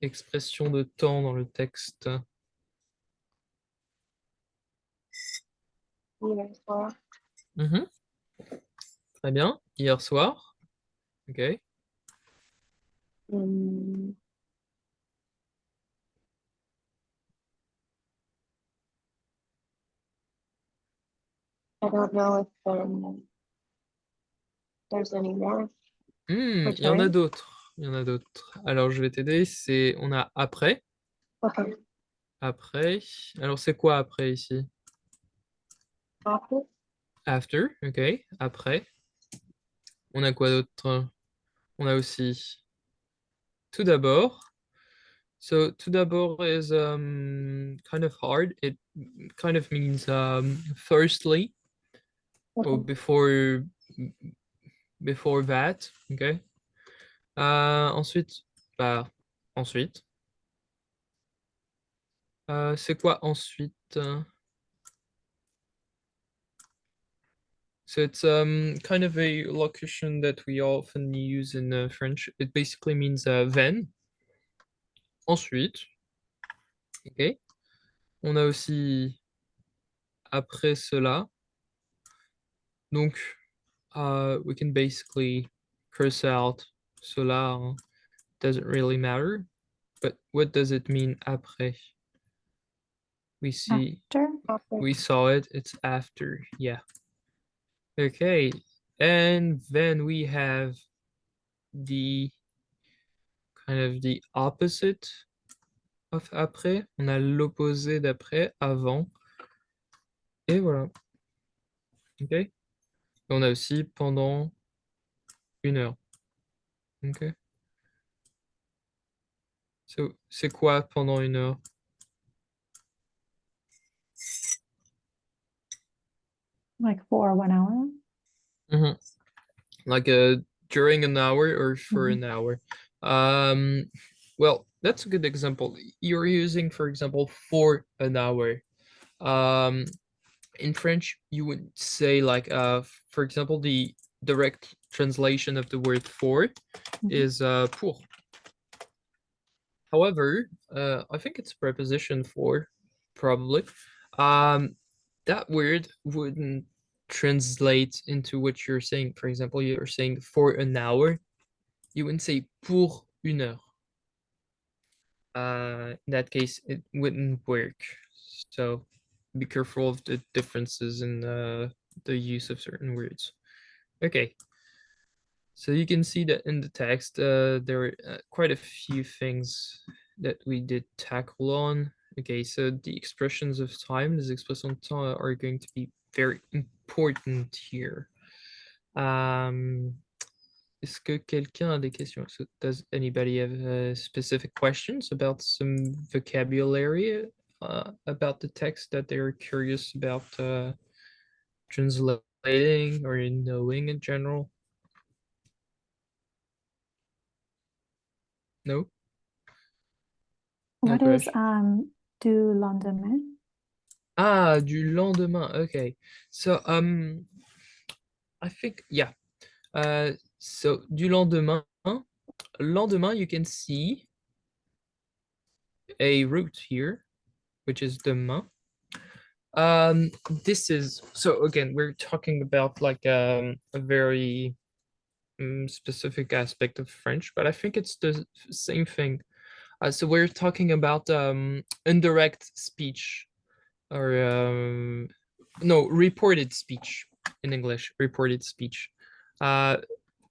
expressions de temps dans le texte? Hier soir. Mhm. Très bien, hier soir. Ok. Um, I don't know if there's any more. Il y en a d'autres. Il y en a d'autres. Alors, je vais t'aider. On a après. Okay. Après. Alors, c'est quoi après ici? After. After, ok. Après. On a quoi d'autre? On a aussi tout d'abord. So tout d'abord is kind of hard. It kind of means firstly or Okay. before that, okay? Ensuite, ensuite. C'est quoi ensuite? So it's kind of a locution that we often use in French. It basically means then. Ensuite, ok. On a aussi après cela. Donc, we can basically curse out cela. Hein. Doesn't really matter. But what does it mean après? We see, After. we saw it. It's after. Yeah. Okay. And then we have the kind of the opposite of après. On a l'opposé d'après, avant. Et voilà. Ok. Et on a aussi pendant 1 heure. Ok. So, c'est quoi pendant 1 heure? Like for 1 hour. Mhm. Like during an hour or for an hour. Well, that's a good example. You're using, for example, for an hour. In French, you would say like, for example, the direct translation of the word for is pour. However, I think it's preposition for, probably. That word wouldn't translate into what you're saying. For example, you're saying for an hour. You wouldn't say pour 1 heure. In that case, it wouldn't work. So be careful of the differences in the use of certain words. Okay. So you can see that in the text, there are quite a few things that we did tackle on. Okay, so the expressions of time, these expressions of time are going to be very important here. Est-ce que quelqu'un a des questions? So does anybody have specific questions about some vocabulary about the text that they're curious about translating or knowing in general? No? No What is question? du lendemain? Ah, du lendemain. Okay. So I think yeah. So du lendemain, lendemain, you can see a root here, which is demain. This is so again, we're talking about like a very specific aspect of French, but I think it's the same thing. So we're talking about indirect speech or no, reported speech in English, reported speech.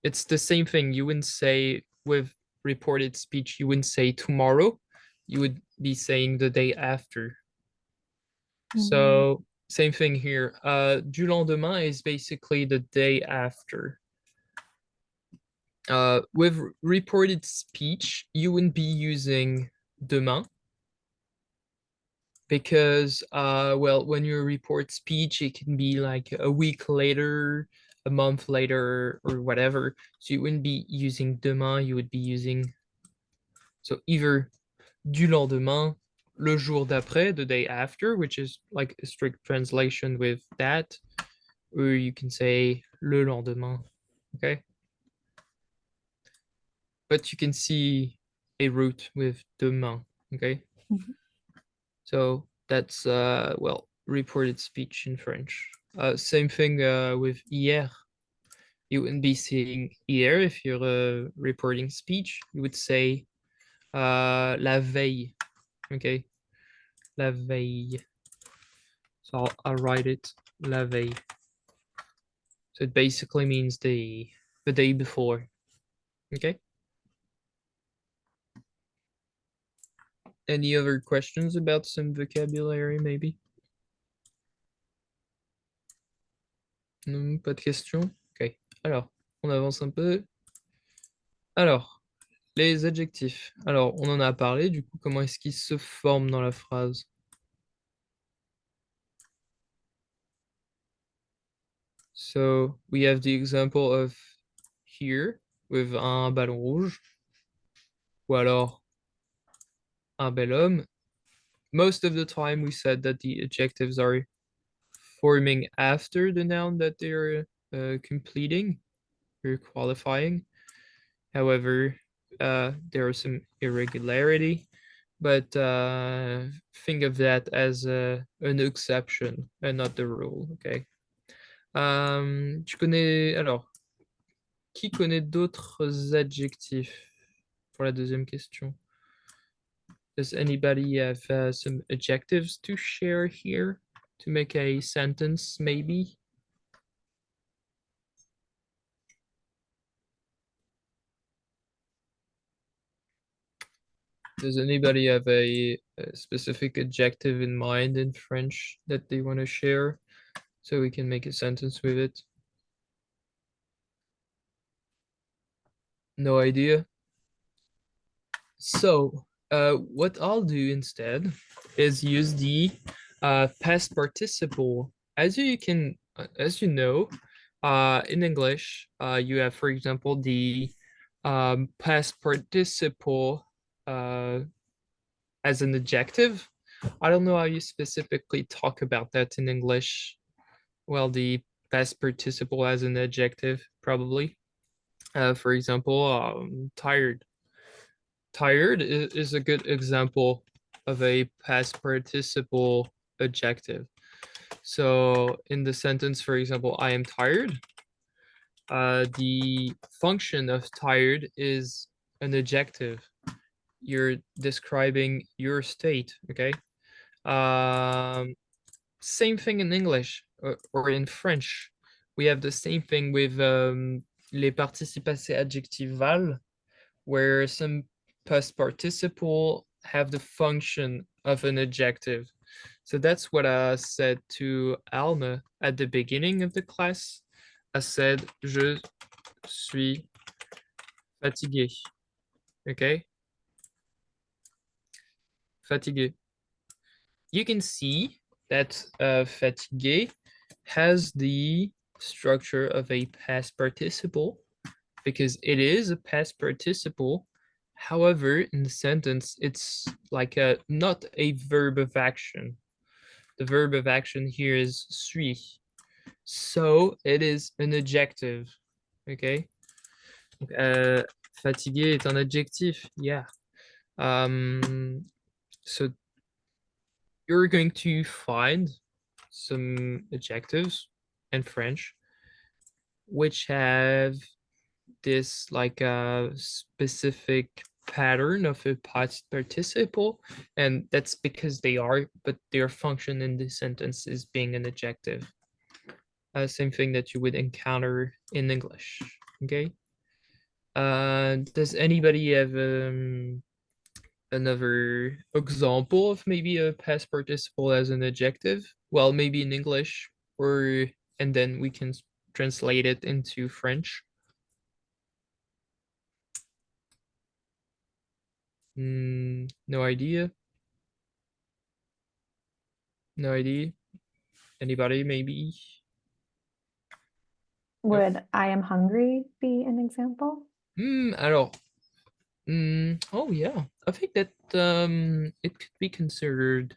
It's the same thing. You wouldn't say with reported speech, you wouldn't say tomorrow, you would be saying the day after. So same thing here. Du lendemain is basically the day after. With reported speech, you wouldn't be using demain because, well, when you report speech, it can be like a week later, a month later, or whatever. So you wouldn't be using demain, you would be using, so either du lendemain, le jour d'après, the day after, which is like a strict translation with that, or you can say le lendemain, okay? But you can see a root with demain, okay? So that's, well, reported speech in French. Same thing with hier. You wouldn't be saying hier if you're reporting speech. You would say la veille, okay? La veille. So I'll write it, la veille. So it basically means the day before, okay? Any other questions about some vocabulary, maybe? Non, pas de questions? Ok. Alors, on avance un peu. Alors, les adjectifs. Alors, on en a parlé, du coup, comment est-ce qu'ils se forment dans la phrase? So, we have the example of here, with un ballon rouge. Ou alors, un bel homme. Most of the time, we said that the adjectives are forming after the noun that they're completing or qualifying. However, there are some irregularity, but think of that as an exception and not the rule, okay? Tu connais, alors, qui connaît d'autres adjectifs pour la deuxième question? Does anybody have some adjectives to share here to make a sentence, maybe? Does anybody have a specific adjective in mind in French that they want to share so we can make a sentence with it? No idea. So what I'll do instead is use the past participle. As you know, in English, you have, for example, the past participle as an adjective. I don't know how you specifically talk about that in English. Well, the past participle as an adjective, probably. For example, tired. Tired is a good example of a past participle adjective. So in the sentence, for example, I am tired, the function of tired is an adjective. You're describing your state, okay? Same thing in English or in French. We have the same thing with les participes passés adjectivales, where some past participle have the function of an adjective. So that's what I said to Alma at the beginning of the class. I said, je suis fatigué. Okay? Fatigué. You can see that fatigué has the structure of a past participle because it is a past participle. However, in the sentence, it's like not a verb of action. The verb of action here is suis. So it is an adjective. Okay? Fatigué est un adjectif. Yeah. So you're going to find some adjectives in French which have this like a specific pattern of a past participle, and that's because they are, but their function in the sentence is being an adjective. Same thing that you would encounter in English. Okay. Does anybody have another example of maybe a past participle as an adjective? Well, maybe in English, or and then we can translate it into French. No idea. No idea. Anybody maybe? Would I am hungry be an example? Alors. Oh yeah, I think that it could be considered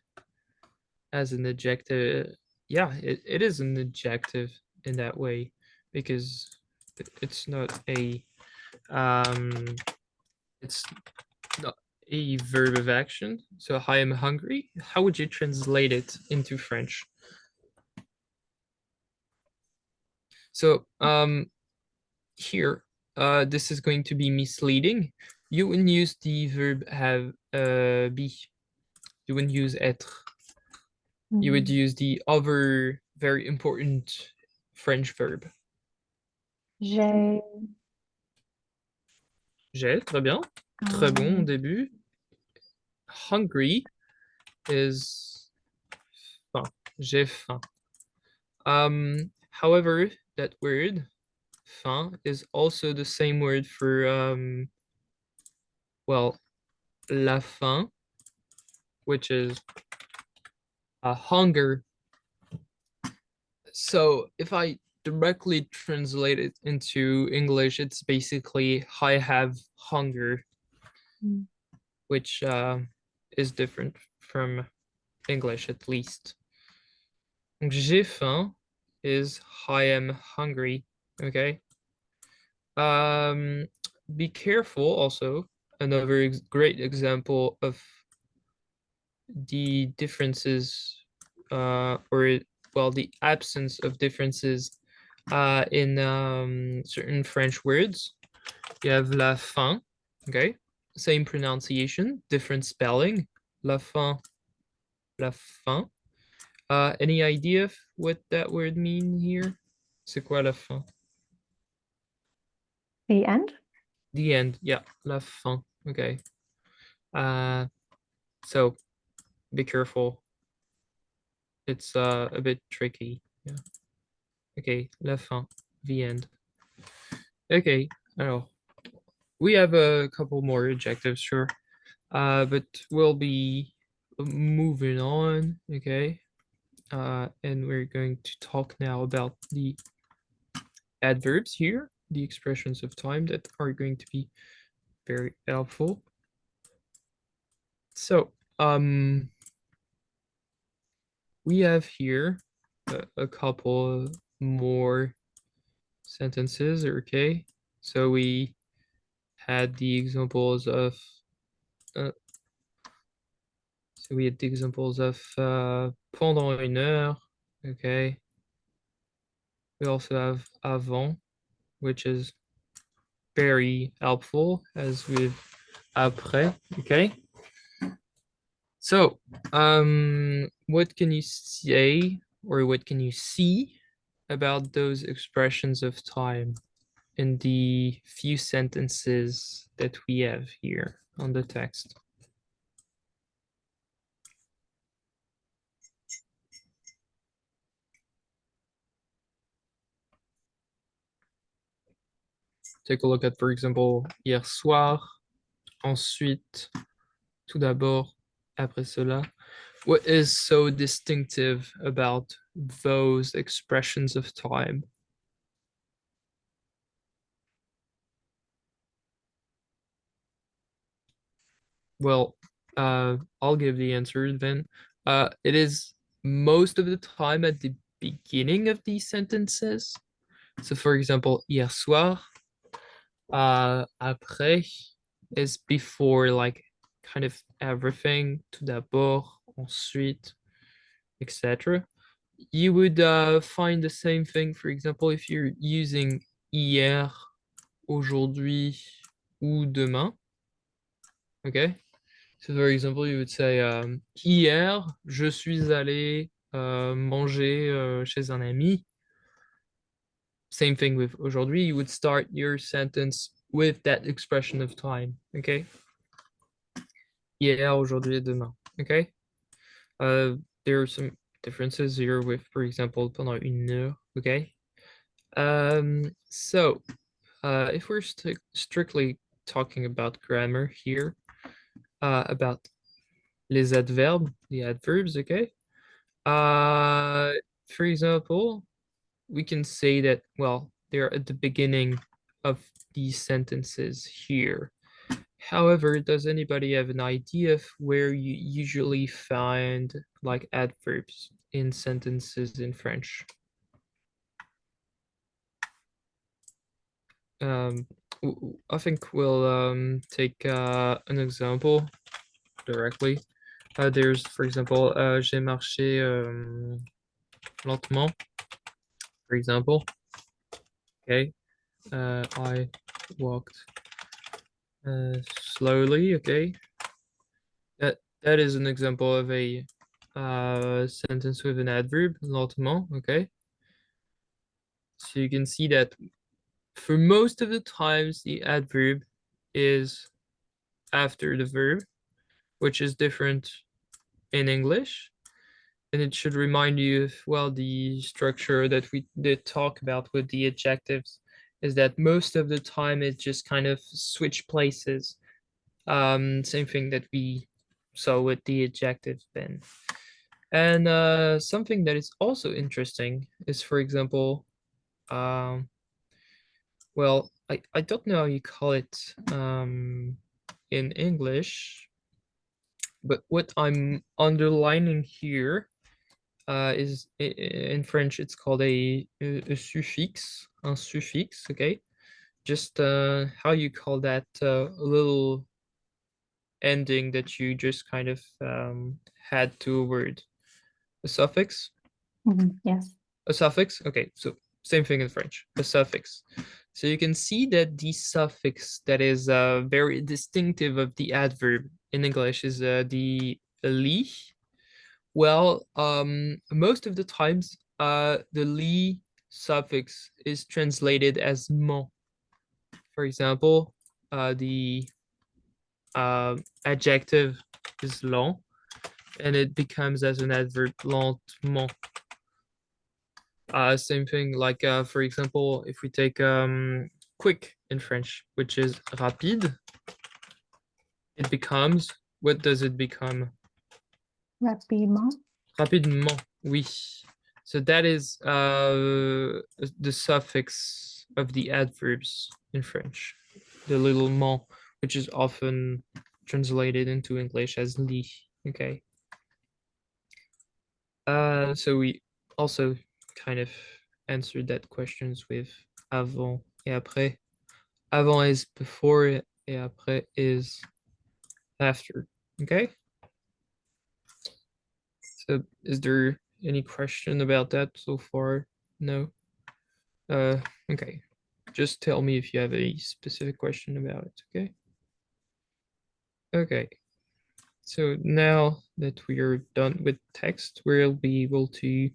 as an adjective. Yeah, it is an adjective in that way because it's not a it's not a verb of action. So I am hungry. How would you translate it into French? So here, this is going to be misleading. You wouldn't use the verb have be. You wouldn't use être. You would use the other very important French verb. J'ai J'ai, très bien. Très bon au début. Hungry is faim. J'ai faim. However, that word faim is also the same word for well, la faim, which is a hunger. So if I directly translate it into English, it's basically I have hunger, which is different from English at least. Donc j'ai faim is I am hungry. Okay. Be careful also. Another great example of the differences or well, the absence of differences in certain French words. You have la fin, okay? Same pronunciation, different spelling. La fin, la fin. Any idea of what that word mean here? C'est quoi la fin? the end. The end, yeah, la fin, okay. So be careful. It's a bit tricky, yeah. Okay, la fin, the end. Okay, alors, we have a couple more adjectives, sure. But we'll be moving on, okay? And we're going to talk now about the adverbs here, the expressions of time that are going to be very helpful. So, we have here a couple more sentences, okay? So we had the examples of pendant une heure, okay? We also have avant, which is very helpful, as with après, okay? So, what can you say or what can you see about those expressions of time in the few sentences that we have here on the text? take a look at, for example, hier soir, ensuite, tout d'abord, après cela. What is so distinctive about those expressions of time? Well, I'll give the answer then. It is most of the time at the beginning of these sentences. So for example, hier soir, après is before like kind of everything, tout d'abord, ensuite, etc. You would find the same thing, for example, if you're using hier, aujourd'hui, ou demain. Okay. So for example, you would say hier, je suis allé manger chez un ami. Same thing with aujourd'hui. You would start your sentence with that expression of time. Okay. Hier, aujourd'hui, et demain. Okay. There are some differences here with, for example, pendant une heure. Okay. So if we're strictly talking about grammar here, about les adverbes, the adverbs, okay? For example, we can say that, well, they're at the beginning of these sentences here. However, does anybody have an idea of where you usually find like adverbs in sentences in French? I think we'll take an example directly. There's, for example, j'ai marché lentement, for example. Okay, I walked slowly. Okay, that is an example of a sentence with an adverb, lentement. Okay, so you can see that for most of the times the adverb is after the verb, which is different in English. And it should remind you of, well, the structure that we did talk about with the adjectives is that most of the time it just kind of switch places. Same thing that we saw with the adjective then. And something that is also interesting is, for example, well, I don't know how you call it in English, but what I'm underlining here is in French, it's called a suffix, un suffix, okay? Just how you call that little ending that you just kind of had to a word. A suffix? Yes. A suffix? Okay, so same thing in French, a suffix. So you can see that the suffix that is very distinctive of the adverb in English is the li. Well, most of the times, the li suffix is translated as mon. For example, the adjective is lent, and it becomes as an adverb lentement. Same thing, like for example, if we take quick in French, which is rapide, it becomes, what does it become? Rapidement. Rapidement, oui. So that is the suffix of the adverbs in French, the little ment, which is often translated into English as li. Okay. So we also kind of answered that questions with avant et après. Avant is before et après is after. Okay. So is there any question about that so far? No? Okay. Just tell me if you have a specific question about it, okay? Okay. So now that we are done with text, we'll be able to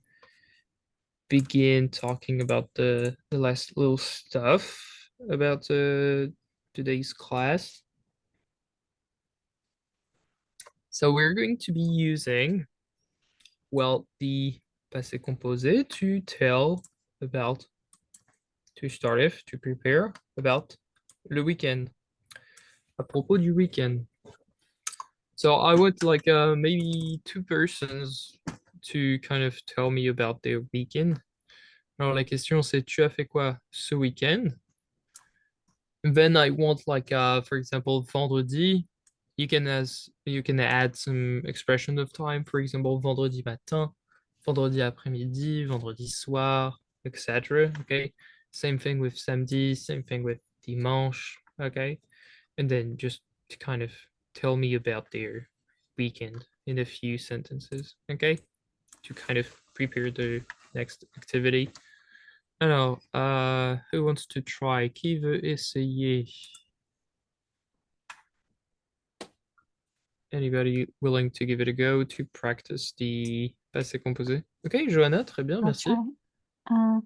begin talking about the last little stuff about today's class. So we're going to be using, well, the passé composé to tell about, to start with, to prepare about le week-end. À propos du week-end. So I would like maybe two persons to kind of tell me about their weekend. Alors la question c'est tu as fait quoi ce week-end? Then I want like for example vendredi. You can add some expression of time. For example vendredi matin, vendredi après-midi, vendredi soir, etc. Okay. Same thing with samedi. Same thing with dimanche. Okay. And then just to kind of tell me about their weekend in a few sentences, okay? To kind of prepare the next activity. Alors, who wants to try? Qui veut essayer? Anybody willing to give it a go to practice the passé composé? Ok, Johanna, très bien, I'll merci. try.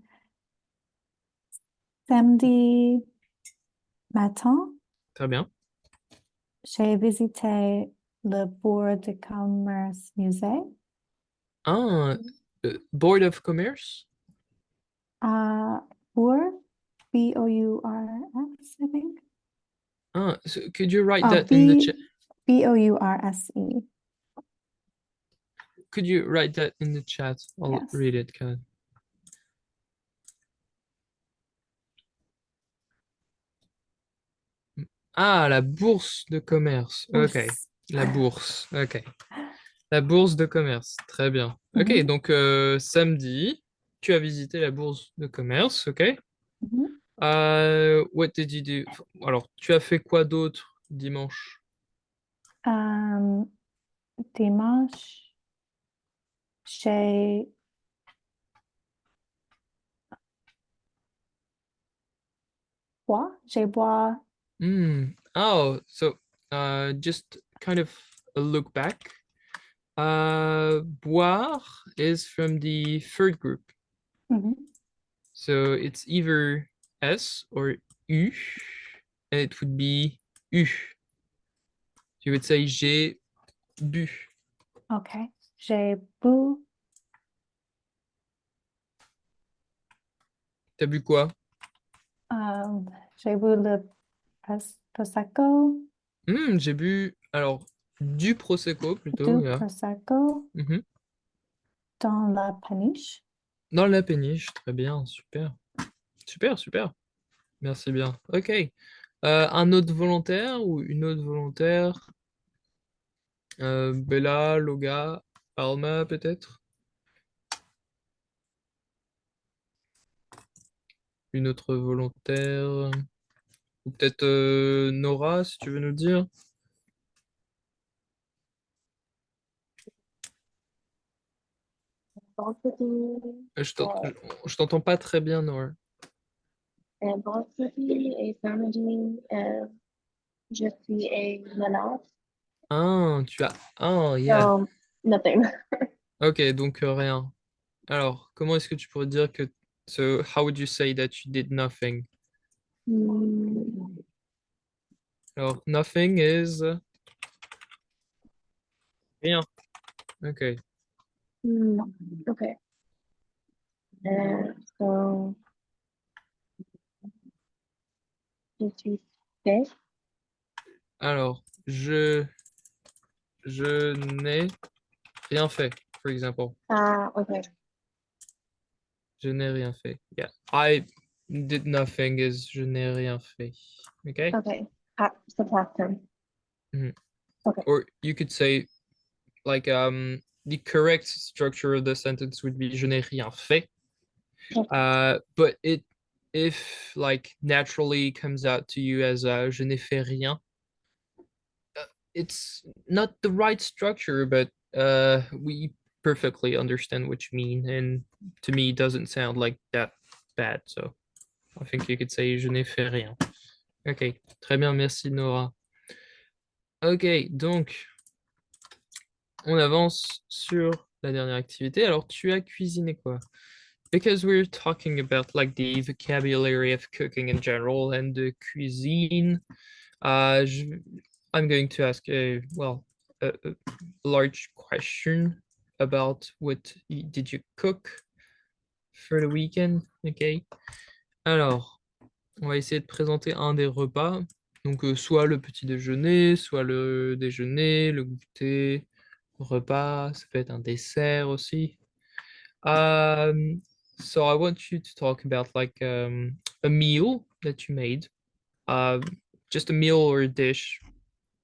Samedi matin, Très bien. j'ai visité le Bourg de Commerce Musée Ah, Board of Commerce? à Bourg, B-O-U-R-S, I think. Ah, so could you write Oh, that in the chat? B-O-U-R-S-E. Could you write that in the chat? I'll Yes. read it, Karen. Ah, la bourse de commerce. Ok, Bourse. la bourse. Ok, la bourse de commerce. Très bien. Ok, Mhm. donc samedi, tu as visité la bourse de commerce. Ok. Mhm. What did you do? Alors, tu as fait quoi d'autre dimanche? Dimanche, j'ai j'ai bois. Oh, so just kind of a look back. Boire is from the third group. Mhm. So it's either S or U, and it would be U. You would say j'ai bu. Ok. J'ai bu T'as bu quoi? j'ai bu le Prosecco, J'ai bu, alors, du Prosecco plutôt, du yeah. Prosecco Mhm. dans la péniche. Dans la péniche, très bien, super. Super, super. Merci bien. Ok. Un autre volontaire ou une autre volontaire? Bella, Loga, Alma peut-être? Une autre volontaire? Ou peut-être Nora, si tu veux nous dire? Vendredi, Je t'entends pas très bien, Nora. vendredi et samedi, je suis à Menace. Ah, tu as... Ah, yeah. Nothing. Ok, donc rien. Alors, comment est-ce que tu pourrais dire que... So, how would you say that you did nothing? Hmm, Alors, nothing is... Rien. Ok. hmm, okay. So, je suis fait. Alors, je n'ai rien fait, for example. Ah, okay. Je n'ai rien fait. Yeah. I did nothing is je n'ai rien fait. Okay? Okay. So past tense. Mhm. Okay. Or you could say like the correct structure of the sentence would be je n'ai rien fait. Okay. But it if like naturally comes out to you as je n'ai fait rien, it's not the right structure, but we perfectly understand what you mean, and to me it doesn't sound like that bad. So I think you could say je n'ai fait rien. Ok, très bien, merci Nora. Ok, donc on avance sur la dernière activité. Alors tu as cuisiné quoi? Because we're talking about like the vocabulary of cooking in general and the cuisine, I'm going to ask a large question about what did you cook for the weekend, okay? Alors, on va essayer de présenter un des repas. Donc, soit le petit déjeuner, soit le déjeuner, le goûter, repas, ça peut être un dessert aussi. So I want you to talk about like a meal that you made. Um, just a meal or a dish,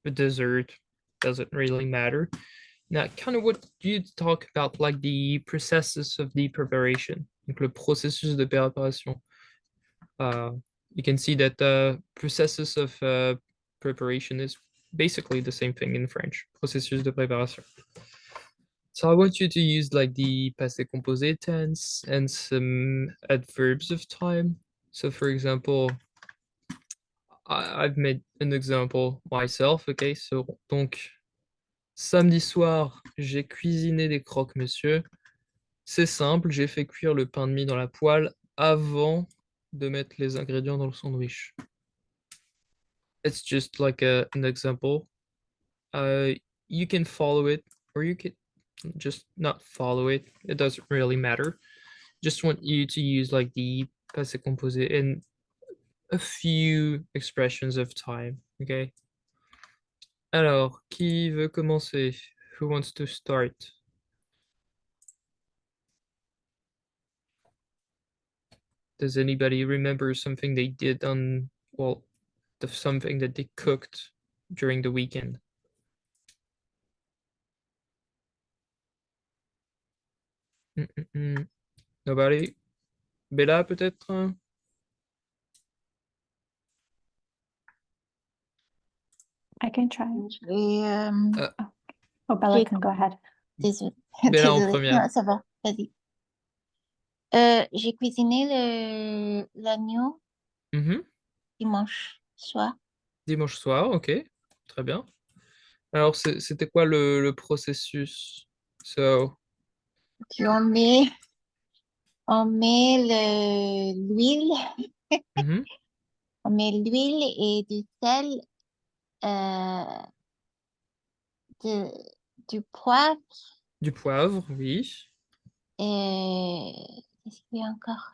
a dessert, doesn't really matter. Now, kind of what you talk about like the processes of the preparation, donc le processus de préparation. Uh, you can see that the processes of preparation is basically the same thing in French, processus de préparation. So I want you to use like the passé composé tense and some adverbs of time. So for example, I've made an example myself, okay? So donc samedi soir, j'ai cuisiné des croque-monsieur. C'est simple, j'ai fait cuire le pain de mie dans la poêle avant de mettre les ingrédients dans le sandwich. It's just like an example. Uh, you can follow it, or you can just not follow it. It doesn't really matter. Just want you to use like the passé composé in a few expressions of time, okay? Alors, qui veut commencer? Who wants to start? Does anybody remember something they did on, well, something that they cooked during the weekend? Nobody? Bella, peut-être? I can try. Je vais, Oh, Bella j'ai- can go ahead. désolée. Bella en Désolée. première. Non, ça va. Vas-y. J'ai cuisiné l'agneau Mhm. dimanche soir. Dimanche soir, ok. Très bien. Alors, c'était quoi le processus? So, Puis on met l'huile. mhm. On met l'huile et du sel, euh, de, du poivre Du poivre, oui. et qu'est-ce qu'il y a encore?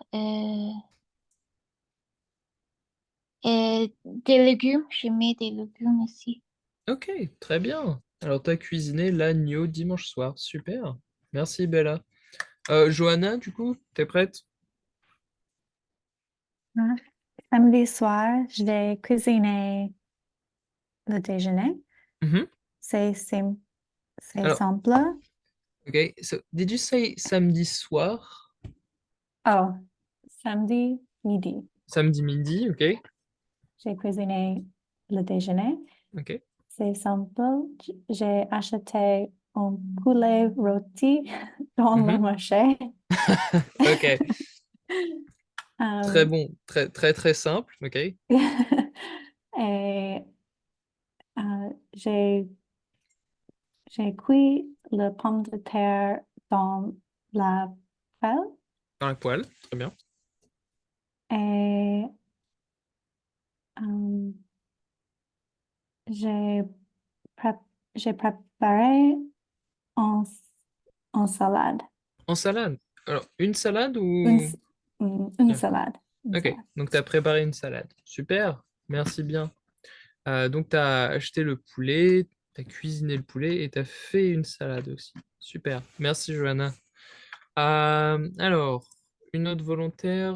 Et des légumes. Je mets des légumes aussi. Ok, très bien. Alors, tu as cuisiné l'agneau dimanche soir. Super. Merci, Bella. Johanna, du coup, t'es prête? Ah. Samedi soir, j'ai cuisiné le déjeuner. Mhm. C'est Alors, simple. ok. So, did you say samedi soir? Oh, samedi midi, Samedi midi, ok. j'ai cuisiné le déjeuner. Ok. C'est simple. J'ai acheté un poulet rôti dans le Mhm. marché. Ok. Très Um, bon. Très, très, très simple. Ok. et j'ai cuit le pomme de terre dans la poêle Dans la poêle. Très bien. et um, j'ai pré- j'ai préparé un, un salade. En salade. Alors, une salade Une, ou... s- une Yeah. salade. Une Ok, salade. donc tu as préparé une salade. Super, merci bien. Donc tu as acheté le poulet, tu as cuisiné le poulet et tu as fait une salade aussi. Super, merci Johanna. Alors, une autre volontaire,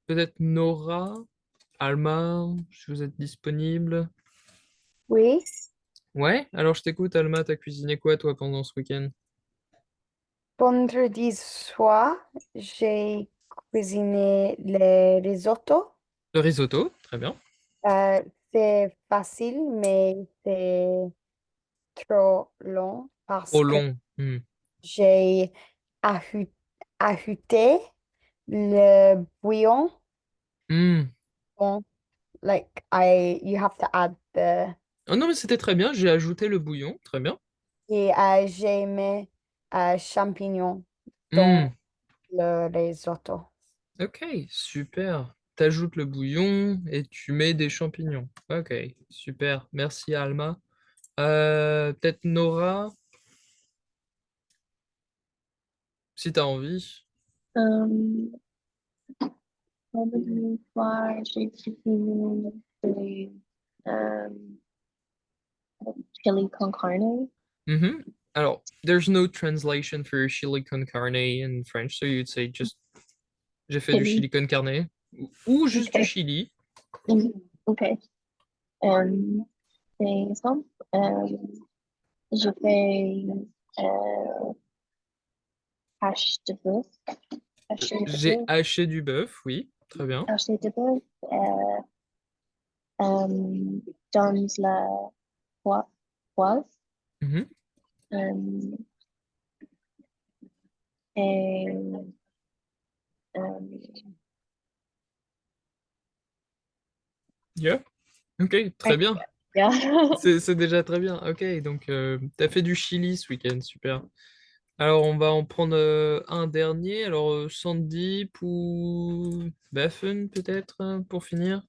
peut-être Nora, Alma, si vous êtes disponible. Oui. Ouais, alors je t'écoute Alma, tu as cuisiné quoi toi pendant ce week-end? Vendredi soir, j'ai cuisiné le risotto. Le risotto, très bien. C'est facile, mais c'est trop long parce Au que long. Hmm. j'ai ajou- ajouté le bouillon. Hmm. Bon, you have to add the, Oh non, mais c'était très bien, j'ai ajouté le bouillon, très bien. et j'ai mis champignons dans Hmm. le risotto. Ok, super. T'ajoutes le bouillon et tu mets des champignons. Ok, super. Merci Alma. Peut-être Nora, si t'as envie. Euh, vendredi soir, j'ai cuisiné des chili con carne. Mhm. Alors, there's no translation for chili con carne in French, so you'd say just j'ai fait du Chili. chili con carne ou juste du Okay. chili. Okay. C'est ça. Je fais hache de bœuf. Haché de J'ai bœuf. haché du bœuf, oui, très bien. Haché de bœuf. Dans la poêle. Mhm. Euh, et Yeah. Ok, très bien. yeah. C'est déjà très bien. Ok, donc t'as fait du chili ce week-end, super. Alors on va en prendre un dernier. Alors Sandeep ou Baffen peut-être pour finir.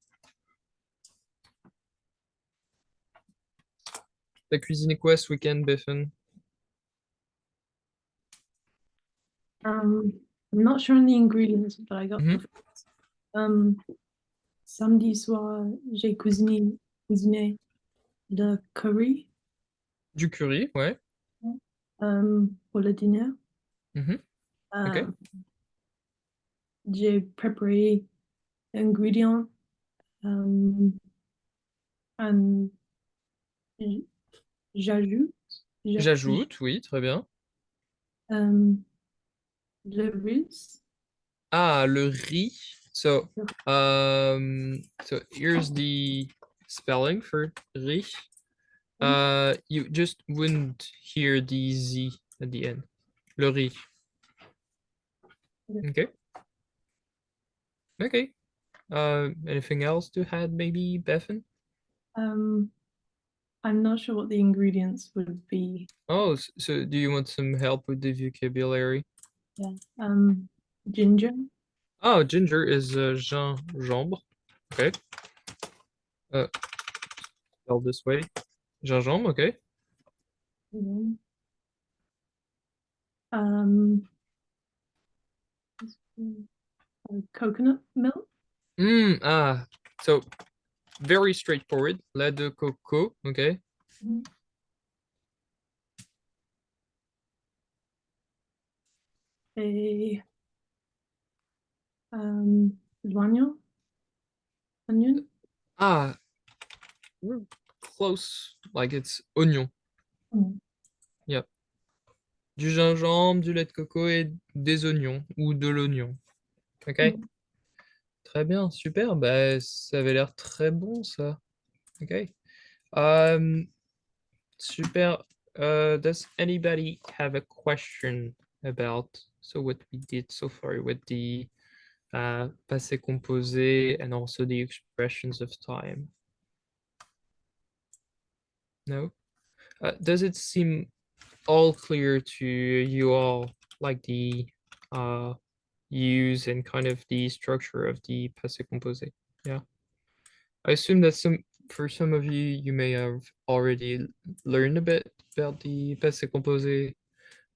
T'as cuisiné quoi ce week-end, Baffen? I'm not sure on the ingredients, but I got the Mhm. samedi soir, j'ai cuisiné le curry Du curry, ouais. pour le dîner. Mhm. Ok. Um, j'ai préparé ingrédients um, and j- j'ajoute J'ajoute, oui, très bien. um, le riz. Ah, le riz. So here's the spelling for riz. You just wouldn't hear the Z at the end. Le riz. Okay. Okay. Anything else to add, maybe, Bethan? Um, I'm not sure what the ingredients would be. Oh, so do you want some help with the vocabulary? Yeah. Ginger. Oh, ginger is gingembre. Okay. Uh, spelled this way. Gingembre, okay. Mhm. Um, coconut milk. So very straightforward. Lait de coco, okay. A l'oignon. Onion. Ah, we're close. Like it's oignon. Mm. Yep. Du gingembre, du lait de coco et des oignons ou de l'oignon. Ok? Mm. Très bien, super. Bah, ça avait l'air très bon, ça. Ok. Um, super. Does anybody have a question about what we did so far with the passé composé and also the expressions of time? No? Does it seem all clear to you all, like the use and kind of the structure of the passé composé? Yeah. I assume that for some of you, you may have already learned a bit about the passé composé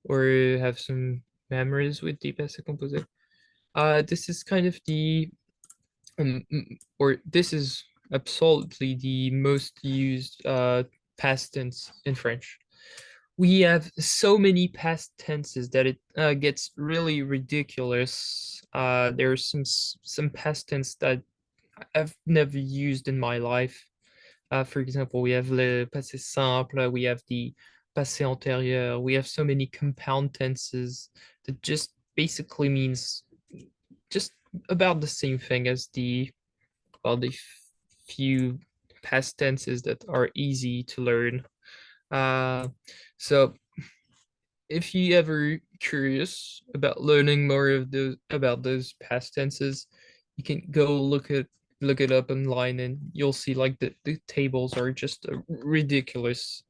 or have some memories with the passé composé. This is kind of or this is absolutely the most used past tense in French. We have so many past tenses that it gets really ridiculous. There's some past tense that I've never used in my life. For example, we have le passé simple, we have the passé antérieur, we have so many compound tenses that just basically means just about the same thing as the few past tenses that are easy to learn. So if you ever curious about learning more of those about those past tenses, you can go look it up online and you'll see like the tables are just ridiculous.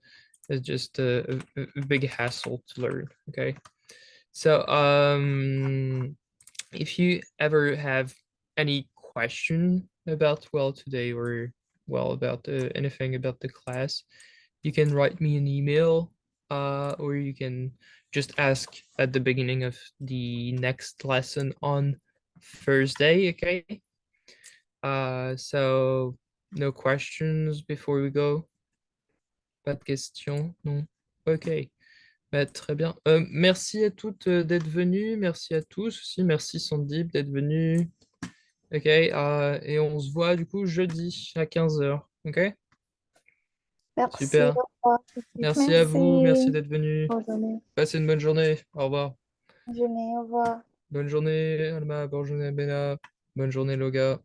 It's just a big hassle to learn. Okay. So if you ever have any question about today or about anything about the class, you can write me an email or you can just ask at the beginning of the next lesson on Thursday, okay? So no questions before we go? Pas de questions? Non? Ok. Bah, très bien. Merci à toutes d'être venues. Merci à tous aussi. Merci Sandip d'être venu. Ok. Et on se voit du coup jeudi à 15h. Ok? Merci. Super. Au revoir. Merci à vous. Merci Merci. d'être venus. Bonne journée. Passez une bonne journée. Au revoir. Bonne journée. Au revoir. Bonne journée, Alma. Bonne journée, Bena. Bonne journée, Loga.